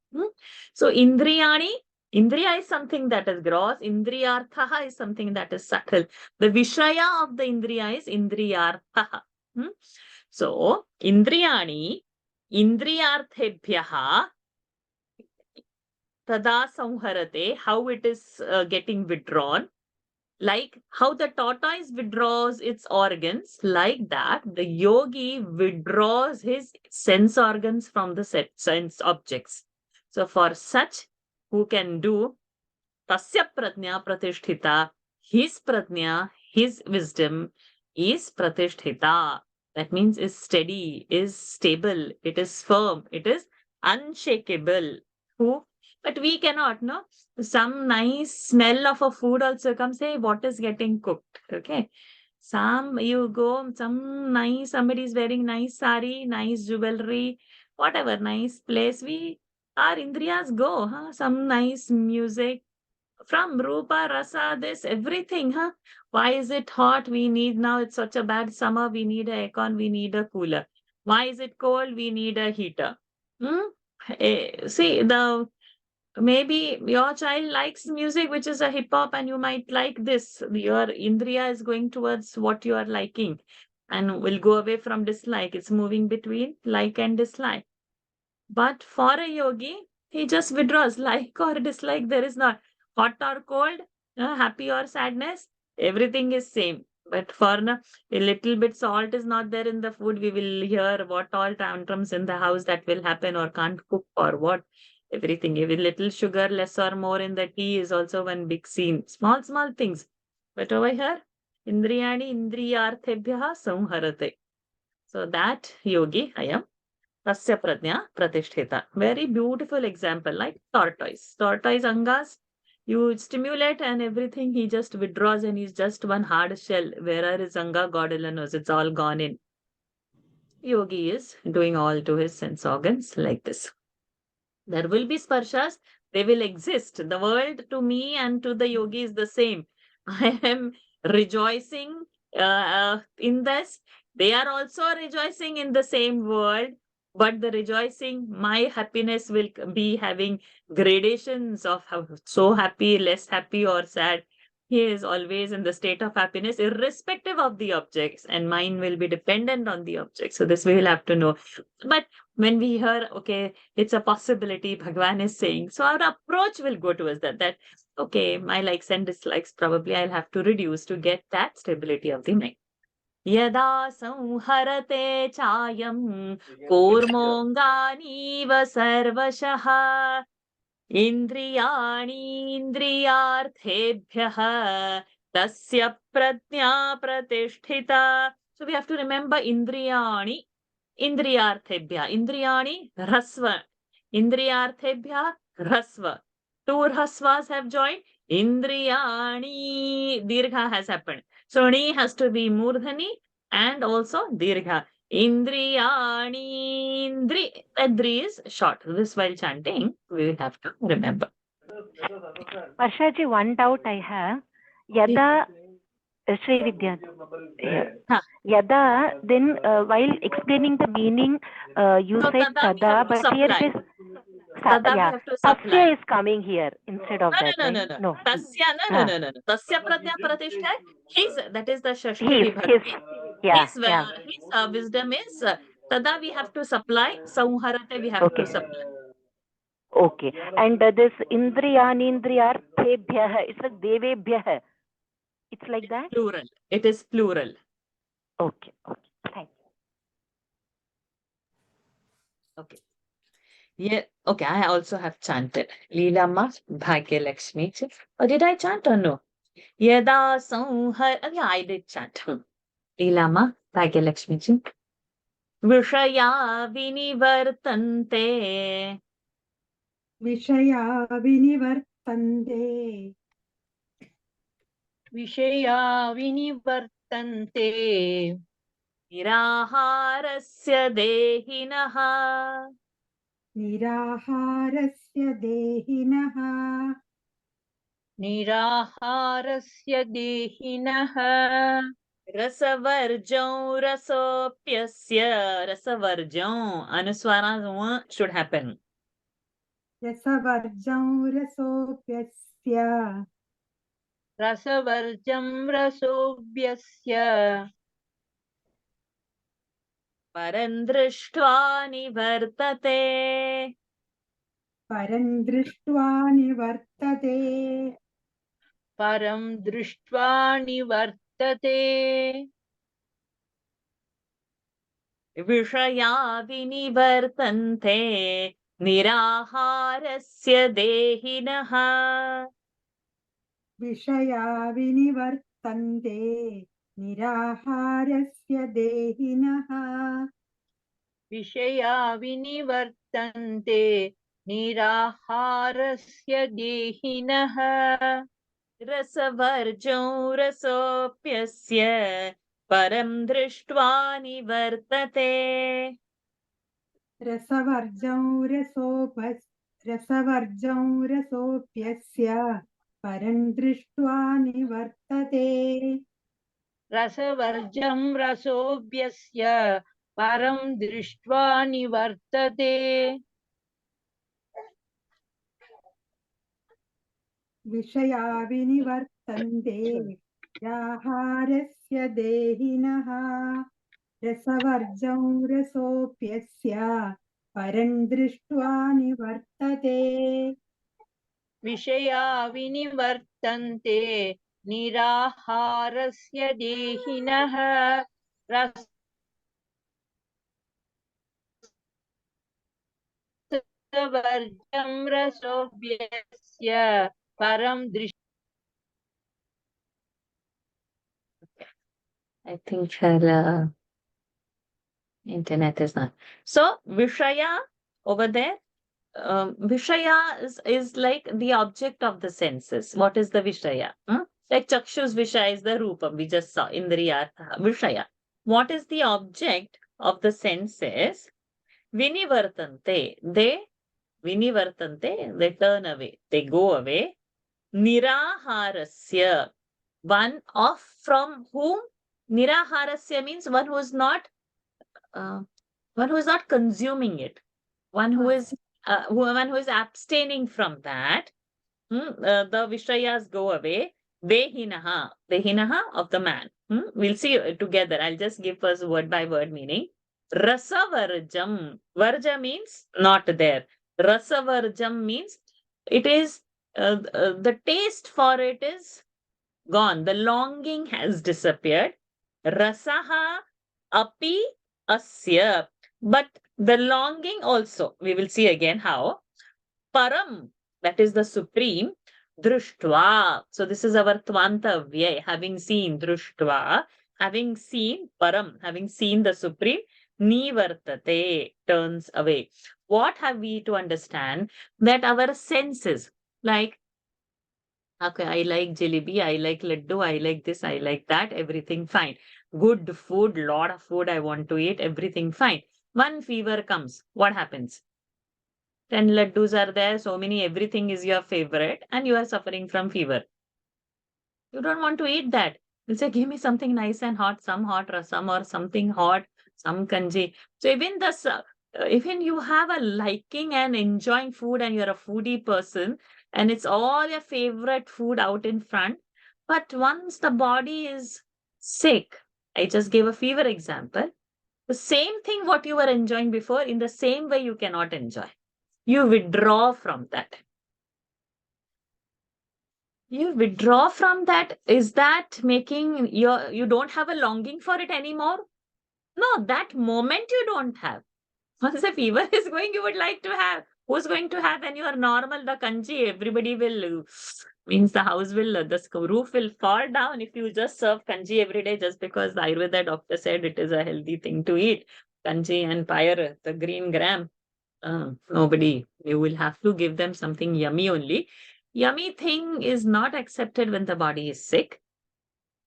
So Indriyani, Indriya is something that is gross, Indriyarthaha is something that is subtle. The Vishaya of the Indriya is Indriyarthaha. So Indriyani, Indriyarthebhyaha, tada samharate, how it is getting withdrawn. Like how the tortoise withdraws its organs, like that, the yogi withdraws his sense organs from the sense objects. So for such who can do tasya pratnya pratisthita, his pratnya, his wisdom is pratisthita. That means is steady, is stable, it is firm, it is unshakable. Who? But we cannot, no? Some nice smell of a food also comes, say, what is getting cooked? Okay. You go, somebody is wearing nice sari, nice jewelry, whatever, nice place. Our Indriyas go, huh? Some nice music. From Rupa, Rasa, this, everything, huh? Why is it hot? We need now, it's such a bad summer, we need a aircon, we need a cooler. Why is it cold? We need a heater. See, maybe your child likes music, which is a hip hop, and you might like this. Your Indriya is going towards what you are liking and will go away from dislike. It's moving between like and dislike. But for a yogi, he just withdraws like or dislike. There is not hot or cold, happy or sadness. Everything is same. But for a little bit salt is not there in the food, we will hear what all tantrums in the house that will happen or can't cook or what. Everything. With little sugar, less or more in the tea is also one big scene. Small, small things. But over here, Indriyani Indriyarthebhyaha samharate. So that yogi, I am. Tasya pratnya pratisthita. Very beautiful example, like tortoise. Tortoise angas, you stimulate and everything, he just withdraws and he's just one hard shell. Where are his anga? God alone knows. It's all gone in. Yogi is doing all to his sense organs like this. There will be sparshas, they will exist. The world to me and to the yogi is the same. I am rejoicing in this. They are also rejoicing in the same world, but the rejoicing, my happiness will be having gradations of how so happy, less happy, or sad. He is always in the state of happiness, irrespective of the objects, and mine will be dependent on the objects. So, this we will have to know. But when we hear, okay, it's a possibility, Bhagwan is saying, so our approach will go towards that, okay, my likes and dislikes, probably I'll have to reduce to get that stability of the mind. Yada samharate chayam kurmonganiva sarvashaha indriyani indriyarthebhyah tasya pratnya pratisthita. So we have to remember indriyani, indriyarthebhyah. Indriyani, hrasva. Indriyarthebhyah, hrasva. Two hrasvas have joined. Indriyani, dirgha has happened. So ni has to be murdhani and also dirgha. Indriyani, Dri is short. This while chanting, we will have to remember. Varshaji, one doubt I have. Yada, Sri Vidya. Yada, then while explaining the meaning, you So said tada, but here it is. Yeah. Tasya is coming here instead of that. No. Tasya, no. Tasya pratnya pratishtha. His, that is the Shashti Vibhakti. His wisdom is tada we have to supply, samharate we have to supply. Okay. And this indriyanindriyarthebhyah, it's like devebhyah. It's like that? Plural. It is plural. Okay. Thank you. Okay. Yeah. Okay. I also have chanted. Leelama Bhagya Lakshmi. Or did I chant or no? Yada Samhar. Yeah, I did chant. Leelama Bhagya Lakshmi. Vishaya vinivartante. Vishaya vinivartante. Vishaya vinivartante. Niraharasya dehinaha. निराहारस्य देहिनः निराहारस्य देहिनः रसवर्जौ रसोऽप्यस्य रसवर्जौ anuswara should happen. रसवर्जं रसोऽप्यस्य रसवर्जं रसोऽप्यस्य परं दृष्ट्वा निवर्तते परं दृष्ट्वा निवर्तते परं दृष्ट्वा निवर्तते विषया विनिवर्तन्ते निराहारस्य देहिनः विषया विनिवर्तन्ते निराहारस्य देहिनः विषया विनिवर्तन्ते निराहारस्य देहिनः रसवर्जौ रसोऽप्यस्य परं दृष्ट्वा निवर्तते रसवर्जं रसोऽप्यस्य परं दृष्ट्वा निवर्तते रसवर्जं रसोऽप्यस्य परं दृष्ट्वा निवर्तते विषया विनिवर्तन्ते निराहारस्य देहिनः रसवर्जं रसोऽप्यस्य परं दृष्ट्वा निवर्तते विषया विनिवर्तन्ते निराहारस्य देहिनः रसवर्जं रसोऽप्यस्य परं दृष्ट्वा I think her internet is not. So, Vishaya over there, Vishaya is like the object of the senses. What is the Vishaya? Like Chakshus Vishaya is the Rupam we just saw, Indriyartha. Vishaya. What is the object of the senses? Vinivartante. They turn away. They go away. Niraharasya. One of from whom? Niraharasya means one who is not consuming it, one who is abstaining from that. The Vishayas go away. Dehinaha of the man. We'll see together. I'll just give us word by word meaning. Rasavarjam. Varja means not there. Rasavarjam means it is the taste for it is gone. The longing has disappeared. Rasaha api asya. But the longing also, we will see again how. Param, that is the supreme. Drushtva. So this is our tvantavya, having seen drushtva, having seen param, having seen the supreme. Nivartate, turns away. What have we to understand? That our senses, like, okay, I like jalebi, I like laddu, I like this, I like that, everything fine. Good food, lot of food I want to eat, everything fine. One fever comes, what happens? 10 laddus are there, so many, everything is your favorite, and you are suffering from fever. You don't want to eat that. You say, give me something nice and hot, some hot rasam or something hot, some kanji. So even you have a liking and enjoying food and you're a foodie person and it's all your favorite food out in front. But once the body is sick, I just gave a fever example. The same thing what you were enjoying before, in the same way you cannot enjoy. You withdraw from that. You withdraw from that. Is that making you don't have a longing for it anymore? No, that moment you don't have. Once the fever is going, you would like to have. Who's going to have when you are normal, the kanji? Everybody will, means the house will, the roof will fall down if you just serve kanji every day just because the Ayurveda doctor said it is a healthy thing to eat. Kanji and pyre, the green gram. Nobody. You will have to give them something yummy only. Yummy thing is not accepted when the body is sick,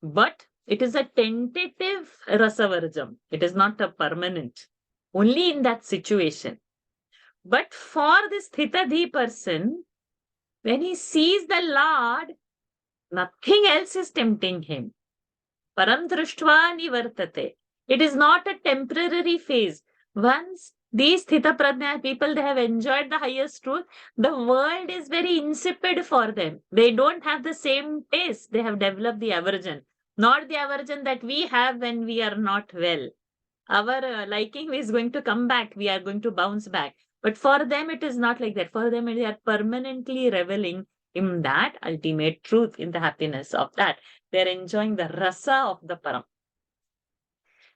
but it is a tentative rasavarjam. It is not a permanent. Only in that situation. But for this Thitadhi person, when he sees the Lord, nothing else is tempting him. Param drishtva nivartate. It is not a temporary phase. Once these Thita Prajna people, they have enjoyed the highest truth, the world is very insipid for them. They don't have the same taste. They have developed the aversion. Not the aversion that we have when we are not well. Our liking is going to come back. We are going to bounce back. But for them, it is not like that. For them, they are permanently reveling in that ultimate truth, in the happiness of that. They are enjoying the rasa of the Param.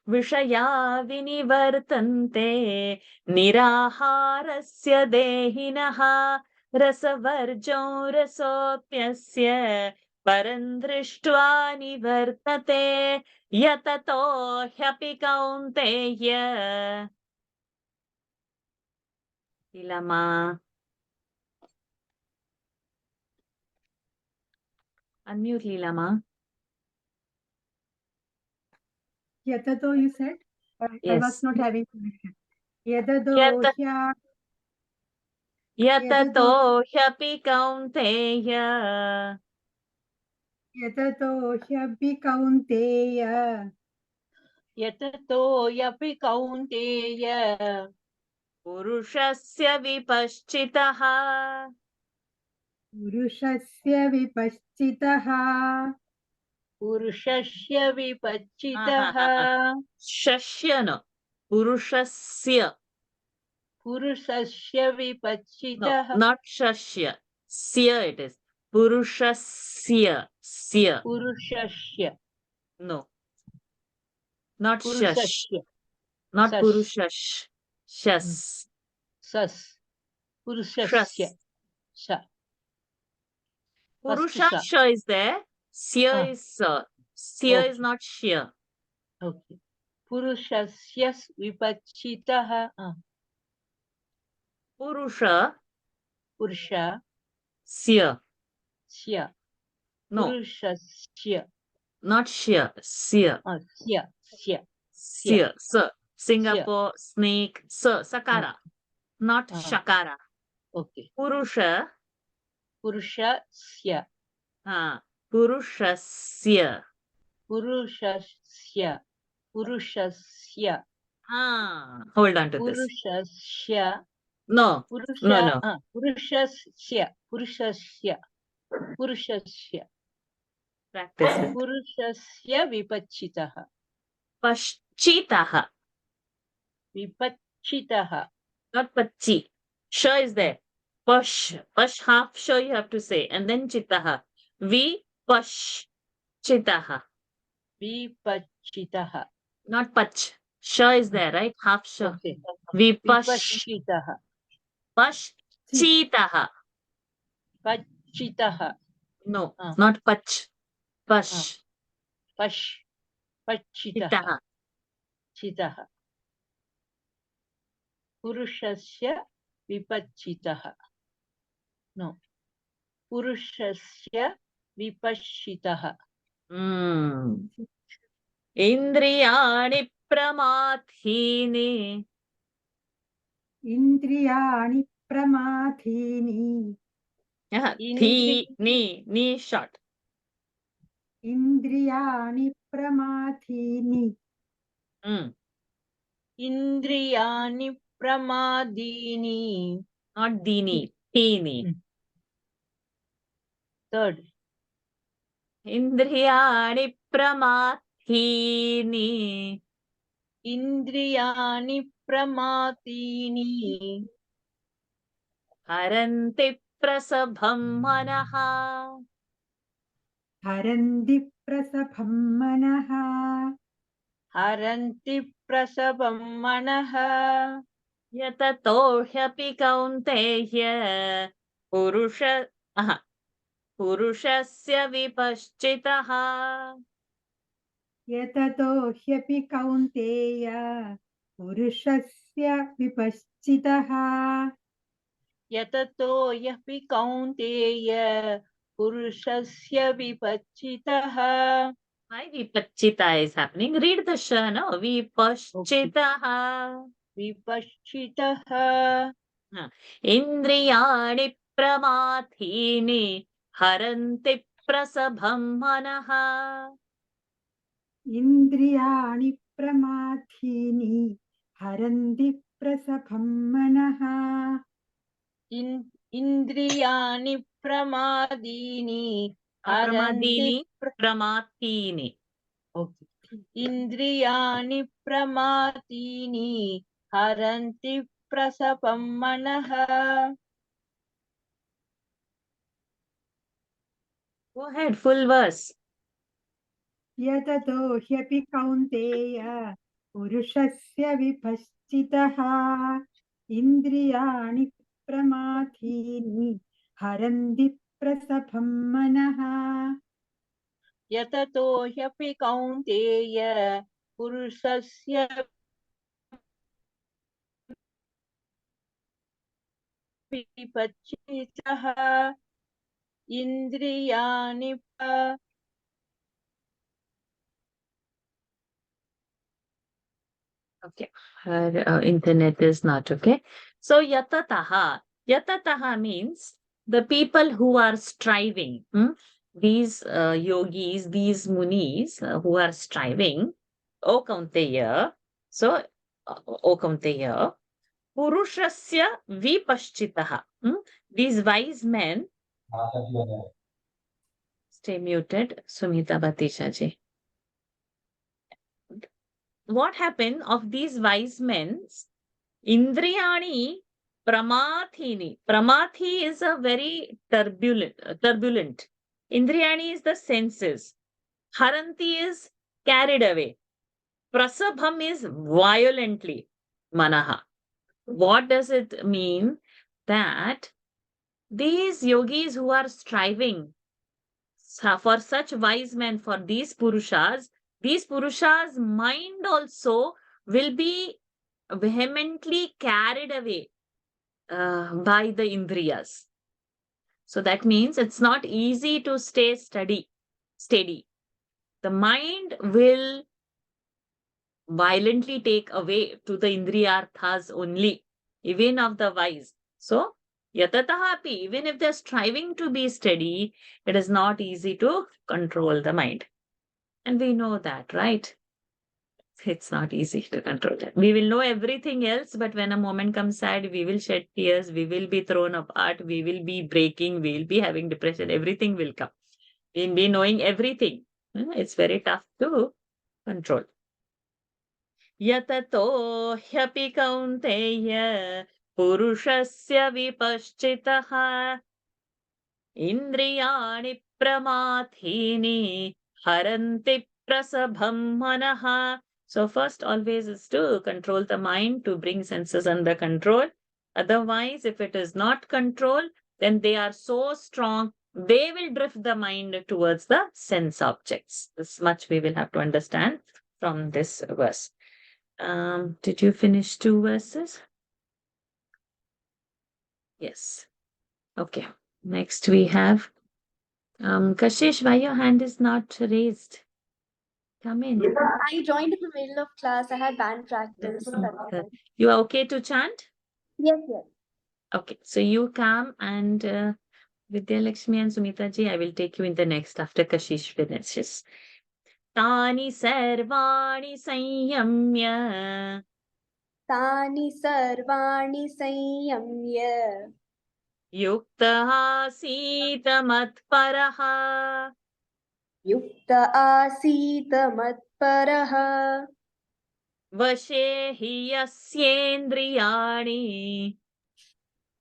Vishaya vinivartante niraharasya dehinaha rasavarjo rasopyasya parandrishtva nivartate yatato hyapi kaunteya. Ilama. Unmute Leelama. Yatato you said? I Yes. was not having connection. Yatato hya Yatato hyapi kaunteya. Yatato hyapi kaunteya Yatato yapi kaunteya Purushasya vipaschitaha. Purushasya vipaschitaha Purushasya vipachitaha Shashya no. Purushasya. Purushasya No, vipachitaha not shashya. Sya it is. Purushasya. Sya. Purushasya No. Not shash. Purushasya Not Sash. purushash. Shas. Sas Purushasya Shas. Sha First sa. Purushasha is there. Sya Ah. is sa. Sya Okay. is not shya. Okay. Purushasya vipachitaha Purusha. Purusha Sya. Sya No, Purushasya not shya. Sya. Sya Sya Sya. Sa. Singapore, snake, sa. Sakara. Not shakara. Okay. Purusha. Purushasya Purushasya. Purushasya Purushasya Hold on to this. Purushasya No. Purusha Purushasya Purushasya Purushasya Practice it. Purushasya vipachitaha Paschitaha. Vipachitaha Not pachi. Sha is there. Pash. Pash half sha you have to say. And then chitaha. Pash. Chitaha. Vipachitaha Not pach. Sha is there, right? Half sha. Okay. Pash. Vipachitaha Pash. Chitaha. Pachitaha No, not pach. Pash. Pachitaha Chitaha. Chitaha Purushasya vipachitaha No. Purushasya vipashitaha Indriyani pramathini. Indriyani pramathini Ni short. Indriyani pramathini Indriyani pramadini Not dini. Teeni. Third. Indriyani pramathini. Indriyani pramatini Haranti prasabham manaha. Haranti prasabham manaha Haranti prasabam manaha Yatato hyapi kaunteya. Purushasya vipaschitaha. Yatato hyapi kaunteya Purushasya vipaschitaha Yatato yapi kaunteya Purushasya vipachitaha Why vipachita is happening? Read the sha, no? Vipaschitaha. Vipachitaha Indriyani pramathini haranti prasabham manaha. इन्द्रियाणि प्रमाथीनि हरन्ति प्रसभं मनः इन्द्रियाणि प्रमादीनि हरन्ति Pramathini. इन्द्रियाणि प्रमादीनि हरन्ति प्रसभं मनः. Go ahead, full verse. यततो ह्यपि कौन्तेय पुरुषस्य विपश्चितः इन्द्रियाणि प्रमाथीनि हरन्ति प्रसभं मनः यततो ह्यपि कौन्तेय पुरुषस्य विपच्चितः इन्द्रियाणि Okay, her internet is not okay. So yatataha. Yatataha means the people who are striving. These yogis, these munis who are striving. O Kaunteya. So, O Kaunteya. Purushasya vipaschitaha. These wise men. Stay muted, Sumita Batishaji. What happened of these wise men? Indriyani pramathini. Pramathi is a very turbulent. Indriyani is the senses. Haranti is carried away. Prasabham is violently. Manaha. What does it mean? That these yogis who are striving for such wise men, for these purushas mind also will be vehemently carried away by the indriyas. So that means it's not easy to stay steady. The mind will violently take away to the indriyarthas only, even of the wise. So, yatatahapi, even if they're striving to be steady, it is not easy to control the mind. And we know that, right? It's not easy to control it. We will know everything else, but when a moment comes sad, we will shed tears, we will be thrown apart, we will be breaking, we will be having depression, everything will come. We'll be knowing everything. It's very tough to control. Yatato hyapi kaunteya purushasya vipaschitaha indriyani pramathini haranti prasabham manaha. So first always is to control the mind, to bring senses under control. Otherwise, if it is not controlled, then they are so strong, they will drift the mind towards the sense objects. This much we will have to understand from this verse. Did you finish 2 verses? Yes. Okay. Next we have Kashish, why your hand is not raised? Come in. I joined in the middle of class. I had band practice. You are okay to chant? Yes. Okay. So you come and Vidya Lakshmi and Sumita ji, I will take you in the next after Kashish finishes. Tani sarvani sanyamya. Tani sarvani sanyamya. Yukta asita matparaha. Yukta asita matparaha. Vashe hi yasyendriyani.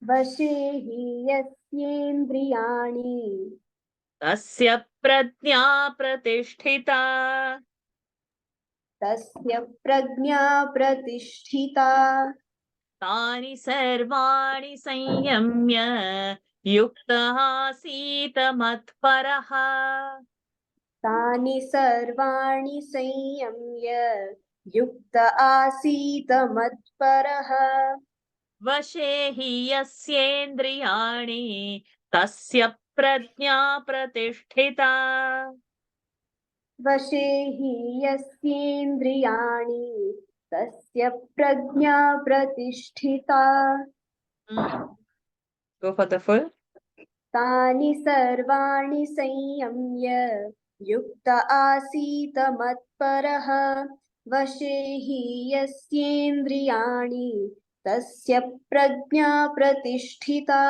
Vashe hi yasyendriyani. Tasya pradnya pratisthita. Tasya prajna pratisthita. Tani sarvani sanyamya. Yukta asita matparaha. Tani sarvani sanyamya. Yukta asita matparaha. Vashe hi yasyendriyani. Tasya pradnya pratisthita. वशे हि यस्येन्द्रियाणि तस्य प्रज्ञा प्रतिष्ठिता. Go for the full. तानि सर्वाणि संयम्य युक्त आसीत मत्परः वशे हि यस्येन्द्रियाणि तस्य प्रज्ञा प्रतिष्ठिता.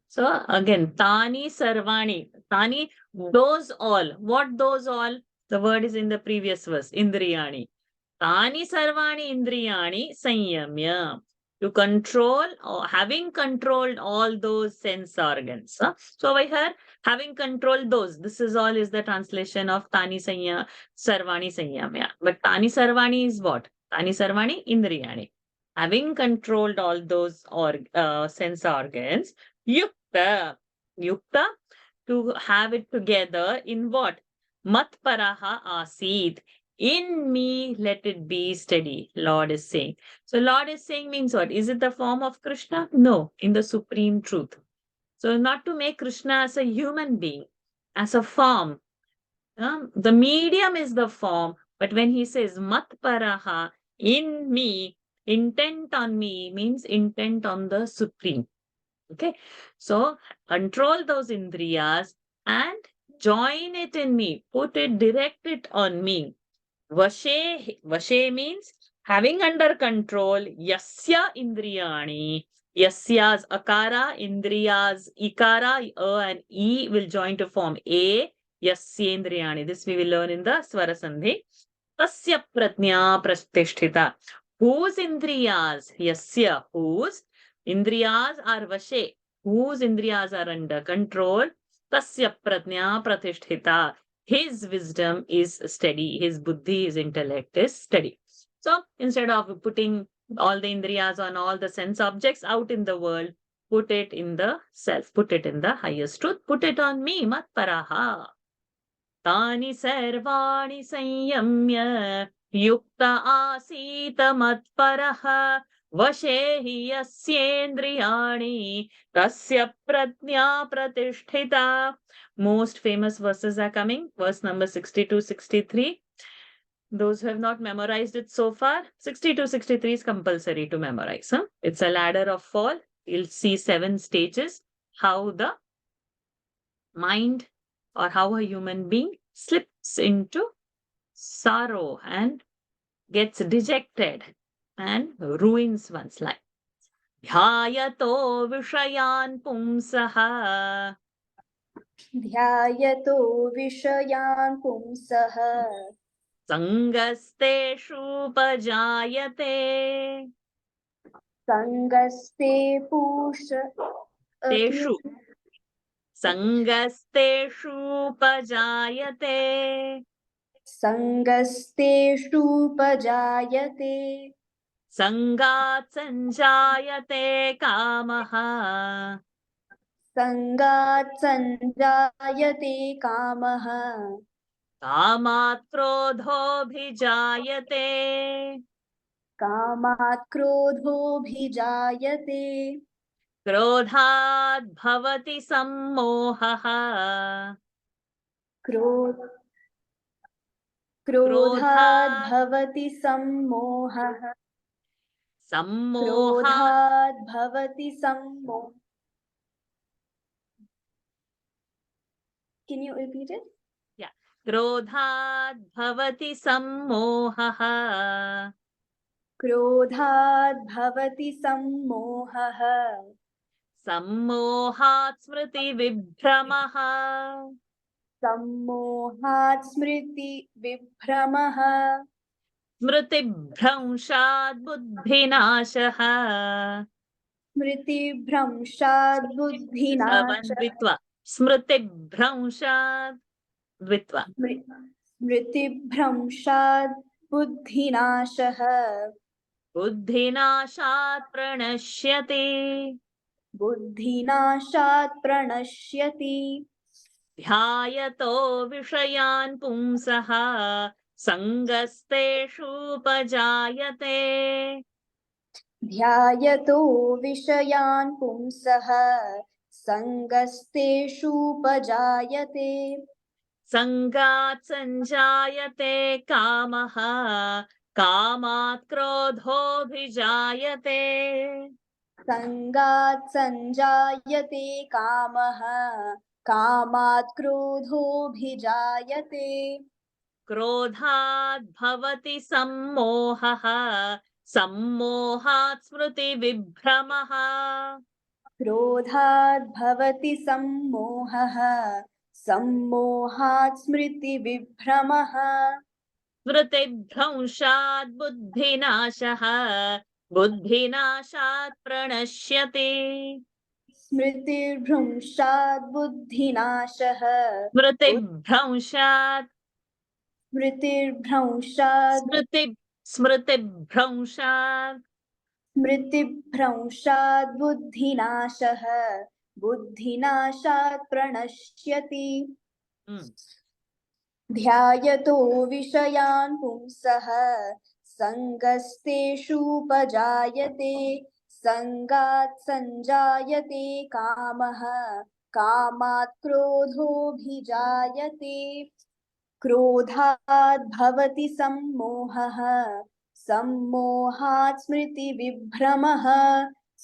So again, tani sarvani. Tani, those all. What those all? The word is in the previous verse. Indriyani. Tani sarvani indriyani sanyamya. To control or having controlled all those sense organs. So over here, having controlled those. This is all is the translation of tani sanya sarvani sanyamya. But tani sarvani is what? Tani sarvani indriyani. Having controlled all those sense organs, yukta, yukta, to have it together in what? Matparaha asit. In me, let it be steady, Lord is saying. So Lord is saying means what? Is it the form of Krishna? No, in the supreme truth. So not to make Krishna as a human being, as a form. The medium is the form, but when he says matparaha, in me, intent on me means intent on the supreme. Okay, so control those indriyas and join it in me, put it, direct it on me. Vashe means having under control, yasya indriyani, yasya's akara, indriyas ikara, and e will join to form a, yasyendriyani. This we will learn in the swara sandhi. Tasya pratnya pratisthita. Whose indriyas? Yasya. Whose indriyas are vashe? Whose indriyas are under control? Tasya pratnya pratisthita. His wisdom is steady. His buddhi, his intellect is steady. So instead of putting all the indriyas on all the sense objects out in the world, put it in the self, put it in the highest truth, put it on me, matparaha. Tani sarvani sanyamya yukta asita matparaha vashe hi yasyendriyani tasya pratnya pratisthita. Most famous verses are coming. Verse number 62, 63. Those who have not memorized it so far, 62, 63 is compulsory to memorize. It's a ladder of fall. You'll see 7 stages. How the mind or how a human being slips into sorrow and gets dejected and ruins one's life. Dhyayato vishayan pumsaha. ध्यायतो विषयान् पुंसः Sangasteshupajayate. सङ्गस्ते Teshu. Sangasteshupajayate. सङ्गस्तेषूपजायते Sangat sanjayate kamaha. सङ्गात् सञ्जायते कामः Kamat krodhobhijayate. कामात् क्रोधोऽभिजायते Krodhat bhavati sammohaha. क्रोधात् भवति सम्मोहः क्रोधात् भवति सम्मोहः. Can you repeat it? Yeah. Krodhat bhavati sammohaha. क्रोधात् भवति सम्मोहः Sammohat smriti vibhramaha. सम्मोहात् स्मृतिविभ्रमः Smriti bhramshad buddhinashaha. स्मृतिभ्रंशात् बुद्धिनाशः Dvitva. Smriti bhramshad dvitva. स्मृतिभ्रंशात् बुद्धिनाशः Buddhinashat pranashyati. बुद्धिनाशात् प्रणश्यति Dhyayato vishayan pumsaha. Sangasteshupajayate. ध्यायतो विषयान् पुंसः सङ्गस्तेषूपजायते Sangat sanjayate kamaha. Kamat krodhobhijayate. संगात् संजायते कामः कामात् क्रोधोऽभिजायते क्रोधात् भवति सम्मोहः सम्मोहात् स्मृतिविभ्रमः क्रोधात् भवति सम्मोहः सम्मोहात् स्मृतिविभ्रमः स्मृतिभ्रंशात् बुद्धिनाशः बुद्धिनाशात् प्रणश्यते स्मृतिर्भ्रंशात् बुद्धिनाशः स्मृतिभ्रंशात् स्मृतिर्भ्रंशात् स्मृतिभ्रंशात् स्मृतिभ्रंशात् बुद्धिनाशः बुद्धिनाशात् प्रणश्यति ध्यायतो विषयान् पुंसः सङ्गस्तेषूपजायते सङ्गात् सञ्जायते कामः कामात् क्रोधोऽभिजायते क्रोधात् भवति सम्मोहः सम्मोहात् स्मृतिविभ्रमः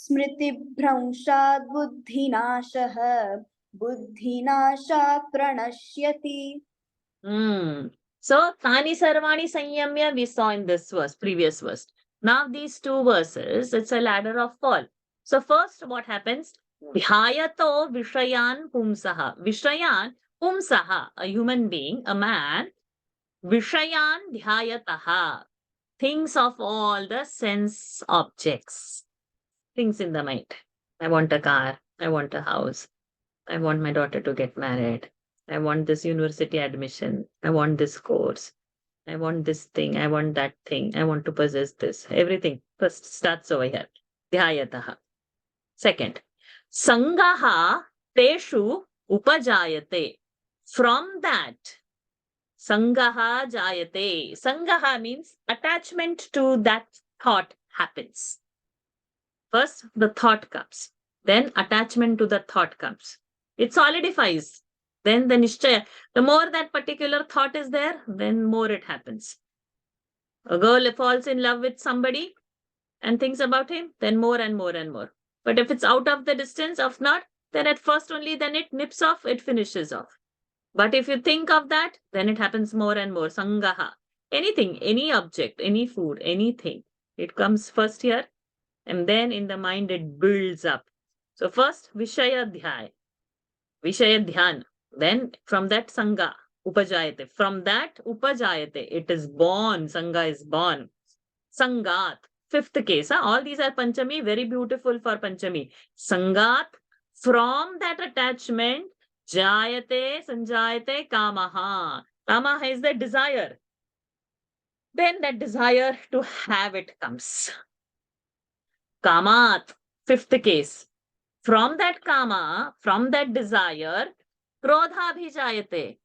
स्मृतिभ्रंशात् बुद्धिनाशः बुद्धिनाशात् प्रणश्यति. So, Tani Sarvani Sanyamya we saw in this verse, previous verse. Now these two verses, it's a ladder of fall. So first what happens? Dhyayato Vishayan Pumsaha. Vishayan Pumsaha, a human being, a man. Vishayan Dhyayataha. Things of all the sense objects. Things in the mind. I want a car. I want a house. I want my daughter to get married. I want this university admission. I want this course. I want this thing. I want that thing. I want to possess this. Everything first starts over here. Dhyayataha. Second, Sangaha Teshu Upajayate. From that, Sangaha Jayate. Sangaha means attachment to that thought happens. First, the thought comes. Then attachment to the thought comes. It solidifies. Then the nishchaya. The more that particular thought is there, then more it happens. A girl falls in love with somebody and thinks about him, then more and more and more. But if it's out of the distance of not, then at first only, then it nips off, it finishes off. But if you think of that, then it happens more and more. Sangaha. Anything, any object, any food, anything. It comes first here and then in the mind it builds up. So first, Vishaya Dhyay. Vishaya Dhyan. Then from that Sangha, Upajayate. From that Upajayate, it is born. Sangha is born. Sangat. Fifth case. All these are Panchami. Very beautiful for Panchami. Sangat. From that attachment, Jayate, Sanjayate, Kamaha. Kamaha is the desire. Then that desire to have it comes. Kamat. Fifth case. From that kama, from that desire, krodha bhijayate.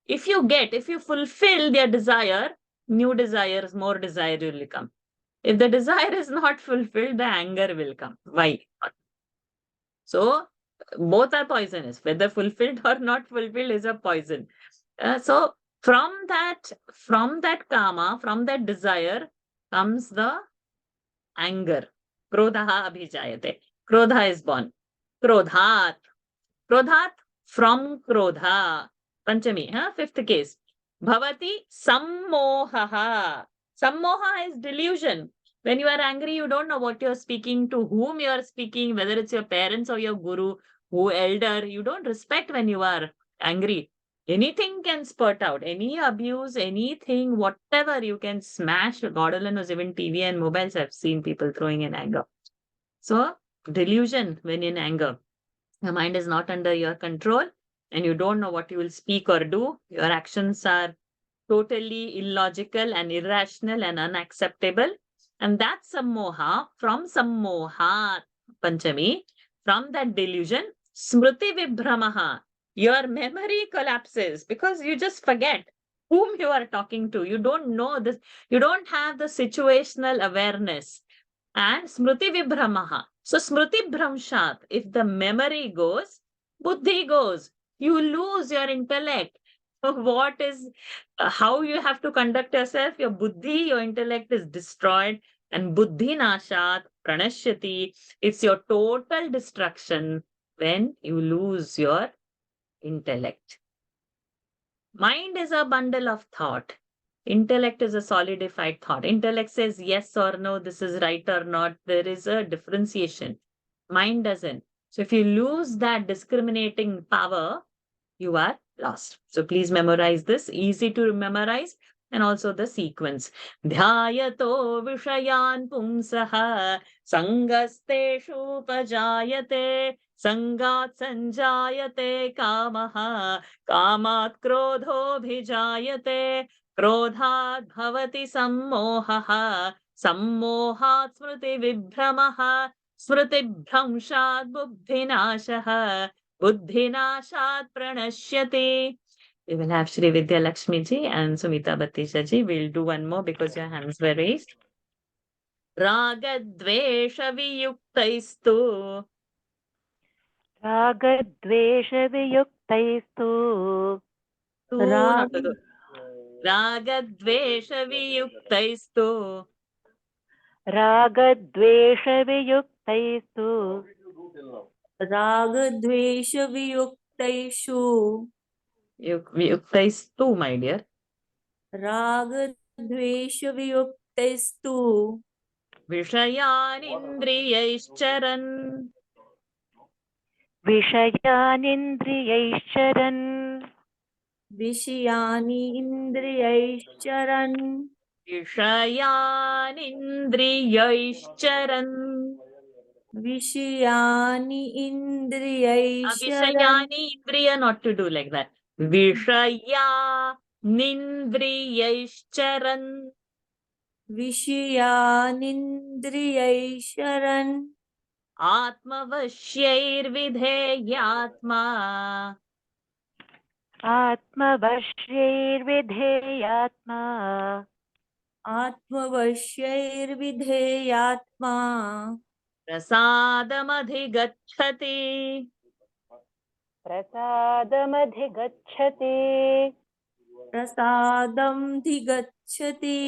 If you fulfill their desire, new desires, more desire will come. If the desire is not fulfilled, the anger will come. Why? So, both are poisonous. Whether fulfilled or not fulfilled is a poison. So, from that kama, from that desire, comes the anger. Krodha abhijayate. Krodha is born. Krodhat. Krodhat from Krodha. Panchami, fifth case. Bhavati sammohaha. Sammoha is delusion. When you are angry, you don't know what you're speaking, to whom you are speaking, whether it's your parents or your guru, who elder. You don't respect when you are angry. Anything can spurt out. Any abuse, anything, whatever you can smash. God alone knows, even TV and mobiles I've seen people throwing in anger. So, delusion when in anger. Your mind is not under your control and you don't know what you will speak or do. Your actions are totally illogical and irrational and unacceptable. And that's sammoha. From sammoha, Panchami, from that delusion, smriti vibhramaha. Your memory collapses because you just forget whom you are talking to. You don't know this. You don't have the situational awareness. And smriti vibhramaha. So smriti bhramshat, if the memory goes, buddhi goes. You lose your intellect. What is, how you have to conduct yourself, your buddhi, your intellect is destroyed. And buddhi nashat pranashyati. It's your total destruction when you lose your intellect. Mind is a bundle of thought. Intellect is a solidified thought. Intellect says yes or no, this is right or not. There is a differentiation. Mind doesn't. So if you lose that discriminating power, you are lost. So please memorize this. Easy to memorize. And also the sequence. Dhyayato vishayan pumsaha sangasteshu pajayate sangat sanjayate kamaha कामात् क्रोधोऽभिजायते क्रोधात् भवति सम्मोहः सम्मोहात् स्मृतिविभ्रमः स्मृतिभ्रंशात् बुद्धिनाशः बुद्धिनाशात् प्रणश्यति. We will have Shri Vidya Lakshmi ji and Sumita Batisha ji. We'll do one more because your hands were raised. Ragadvesha viyuktaistu रागद्वेषवियुक्तैस्तु रागद्वेषवियुक्तैस्तु रागद्वेषवियुक्तैस्तु रागद्वेषवियुक्तैषु युक्तैस्तु my dear. रागद्वेषवियुक्तैस्तु विषयानिन्द्रियैश्चरन् विषयानिन्द्रियैश्चरन् विषयानि इन्द्रियैश्चरन् विषयानिन्द्रियैश्चरन् विषयानि इन्द्रियैश्चरन् विषयानि indriya not to do like that. विषयानिन्द्रियैश्चरन् विषयानिन्द्रियैश्चरन् आत्मवश्यैर्विधेयात्मा आत्मवश्यैर्विधेयात्मा आत्मवश्यैर्विधेयात्मा प्रसादमधिगच्छति प्रसादमधिगच्छति प्रसादमधिगच्छति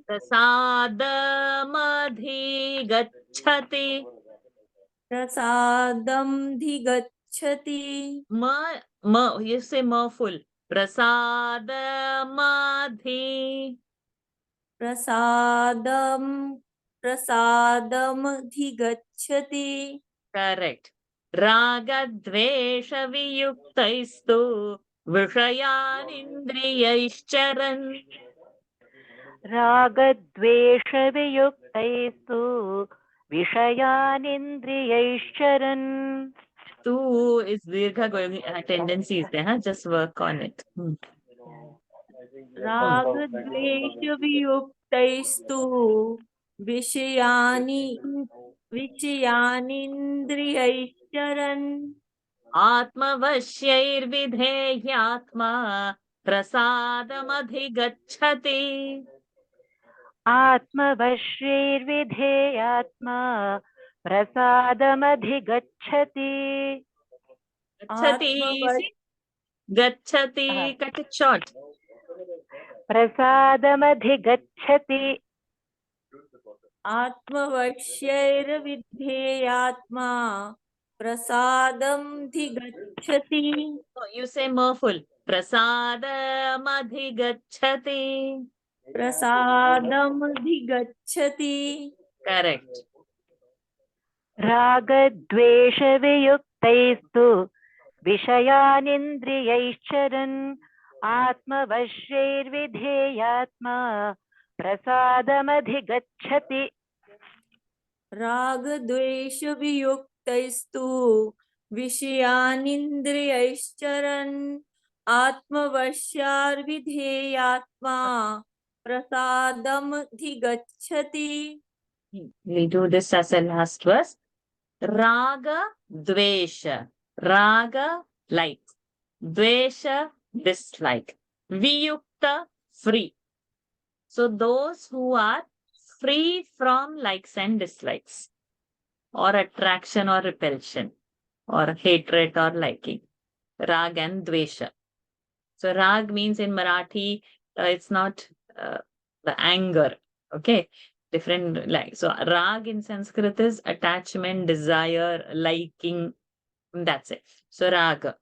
प्रसादमधिगच्छति प्रसादमधिगच्छति you say full. प्रसादमधि प्रसादमधिगच्छति. Correct. रागद्वेषवियुक्तैस्तु विषयानिन्द्रियैश्चरन् रागद्वेषवियुक्तैस्तु विषयानिन्द्रियैश्चरन् Tu is dirgha going tendency is there, huh? Just work on it. रागद्वेषवियुक्तैस्तु विषयानिन्द्रियैश्चरन् आत्मवश्यैर्विधेयात्मा प्रसादमधिगच्छति आत्मवश्यैर्विधेयात्मा प्रसादमधिगच्छति गच्छति cut it short. प्रसादमधिगच्छति आत्मवश्यैर्विधेयात्मा प्रसादमधिगच्छति. You say more full. प्रसादमधिगच्छति प्रसादमधिगच्छति. Correct. रागद्वेषवियुक्तैस्तु विषयानिन्द्रियैश्चरन् आत्मवश्यैर्विधेयात्मा प्रसादमधिगच्छति रागद्वेषवियुक्तैस्तु विषयानिन्द्रियैश्चरन् आत्मवश्यार्विधेयात्मा प्रसादमधिगच्छति. We do this as a last verse. Raga, dvesha. Raga, like. Dvesha, dislike. Viyukta, free. So those who are free from likes and dislikes, or attraction or repulsion, or hatred or liking. Rag and dvesha. So rag means in Marathi, it's not the anger. Okay. different, like, so rag in Sanskrit is attachment, desire, liking. That's it. So raga.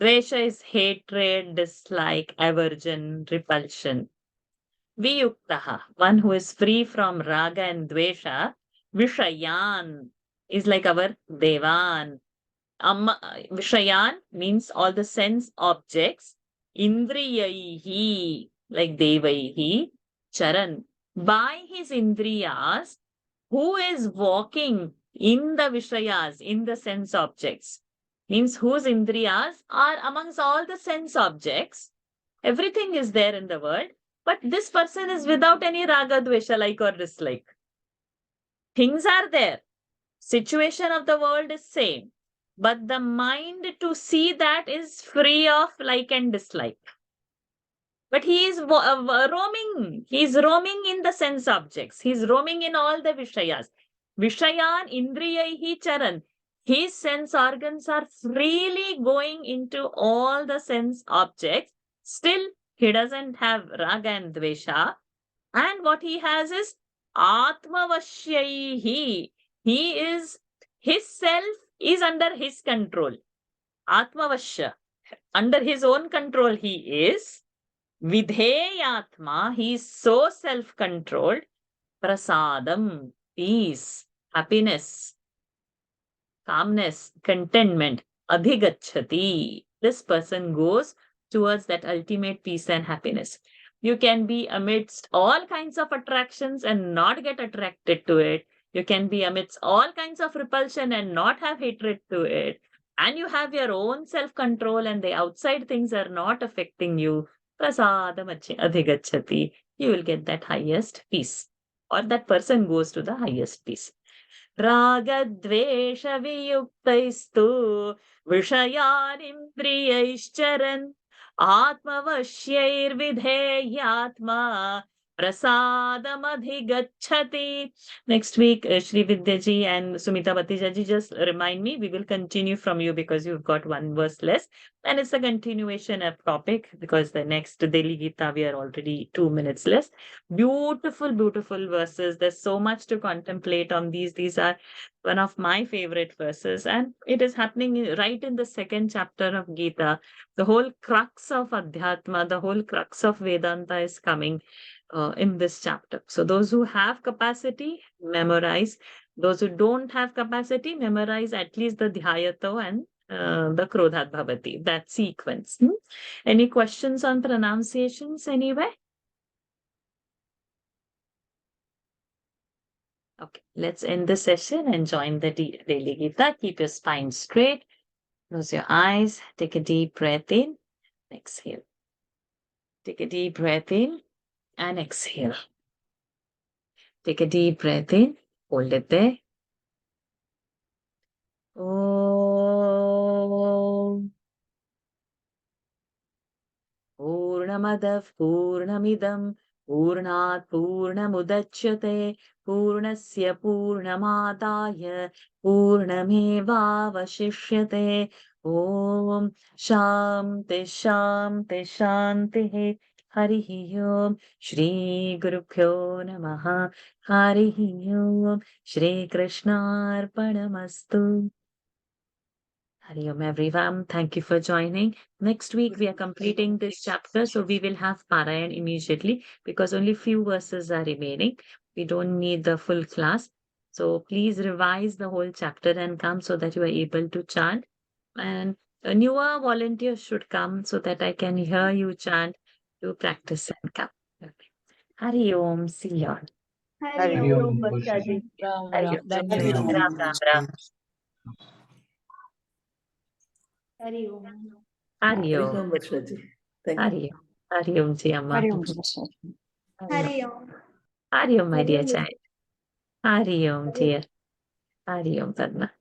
Dvesha is hatred, dislike, aversion, repulsion. Viyuktaha, one who is free from raga and dvesha. Vishayan is like our devan. Vishayan means all the sense objects. Indriyaihi, like devaihi. Charan, by his indriyas, who is walking in the Vishayas, in the sense objects, means whose indriyas are amongst all the sense objects. Everything is there in the world, but this person is without any raga, dvesha, like or dislike. Things are there. Situation of the world is same, but the mind to see that is free of like and dislike. But he is roaming. He is roaming in the sense objects. He is roaming in all the Vishayas. Vishayan indriyaihi charan. His sense organs are freely going into all the sense objects. Still, he doesn't have raga and dvesha. And what he has is atmavashyaihi. He is, his self is under his control. Atmavashya. Under his own control he is. Vidheyatma, he is so self-controlled. Prasadam, peace, happiness, calmness, contentment. Adhigachati, this person goes towards that ultimate peace and happiness. You can be amidst all kinds of attractions and not get attracted to it. You can be amidst all kinds of repulsion and not have hatred to it. And you have your own self-control and the outside things are not affecting you. Prasadam adhigachati. You will get that highest peace. Or that person goes to the highest peace. Ragadvesha viyuktaistu vishayanimbriyaishcharan atmavasyairvidheyatma prasadam Next week, Shri Vidyaji and Sumita Batijaji, just remind me. We will continue from you because you've got one verse less. And it's a continuation of topic because the next Daily Gita, we are already 2 minutes less. Beautiful, beautiful verses. There's so much to contemplate on these. These are one of my favorite verses. And it is happening right in the second chapter of Gita. The whole crux of Adhyatma, the whole crux of Vedanta is coming in this chapter. So those who have capacity, memorize. Those who don't have capacity, memorize at least the Dhyayato and the Krodhat Bhavati, that sequence. Any questions on pronunciations anyway? Okay, let's end the session and join the Daily Gita. Keep your spine straight. Close your eyes. Take a deep breath in. Exhale. Take a deep breath in and exhale. Take a deep breath in. Hold it there. Om. Purnamadav Purnamidam Purnat Purnamudachyate Purnasya Purnamadaya Purnamevavashishyate Om Shanti Shanti Shanti Harihi Om Shri Gurubhyo Namaha Harihi Om Shri Krishna Arpanamastu. Hari Om everyone. Thank you for joining. Next week we are completing this chapter, so we will have Parayan immediately because only few verses are remaining. We don't need the full class. So please revise the whole chapter and come so that you are able to chant. And a newer volunteer should come so that I can hear you chant to practice and come. Okay. Hari Om. See you all. Hari Om Bachadi. Ram Hari Ram. Om. Dhanyavad. Ram Ram Ram. Hari Om. Hari Om. Hari Om. Hari Om Ji Amma. Hari Om. Hari Om. Hari Om, my Hari dear Om. child. Hari Om, dear. Hari Om, Padma.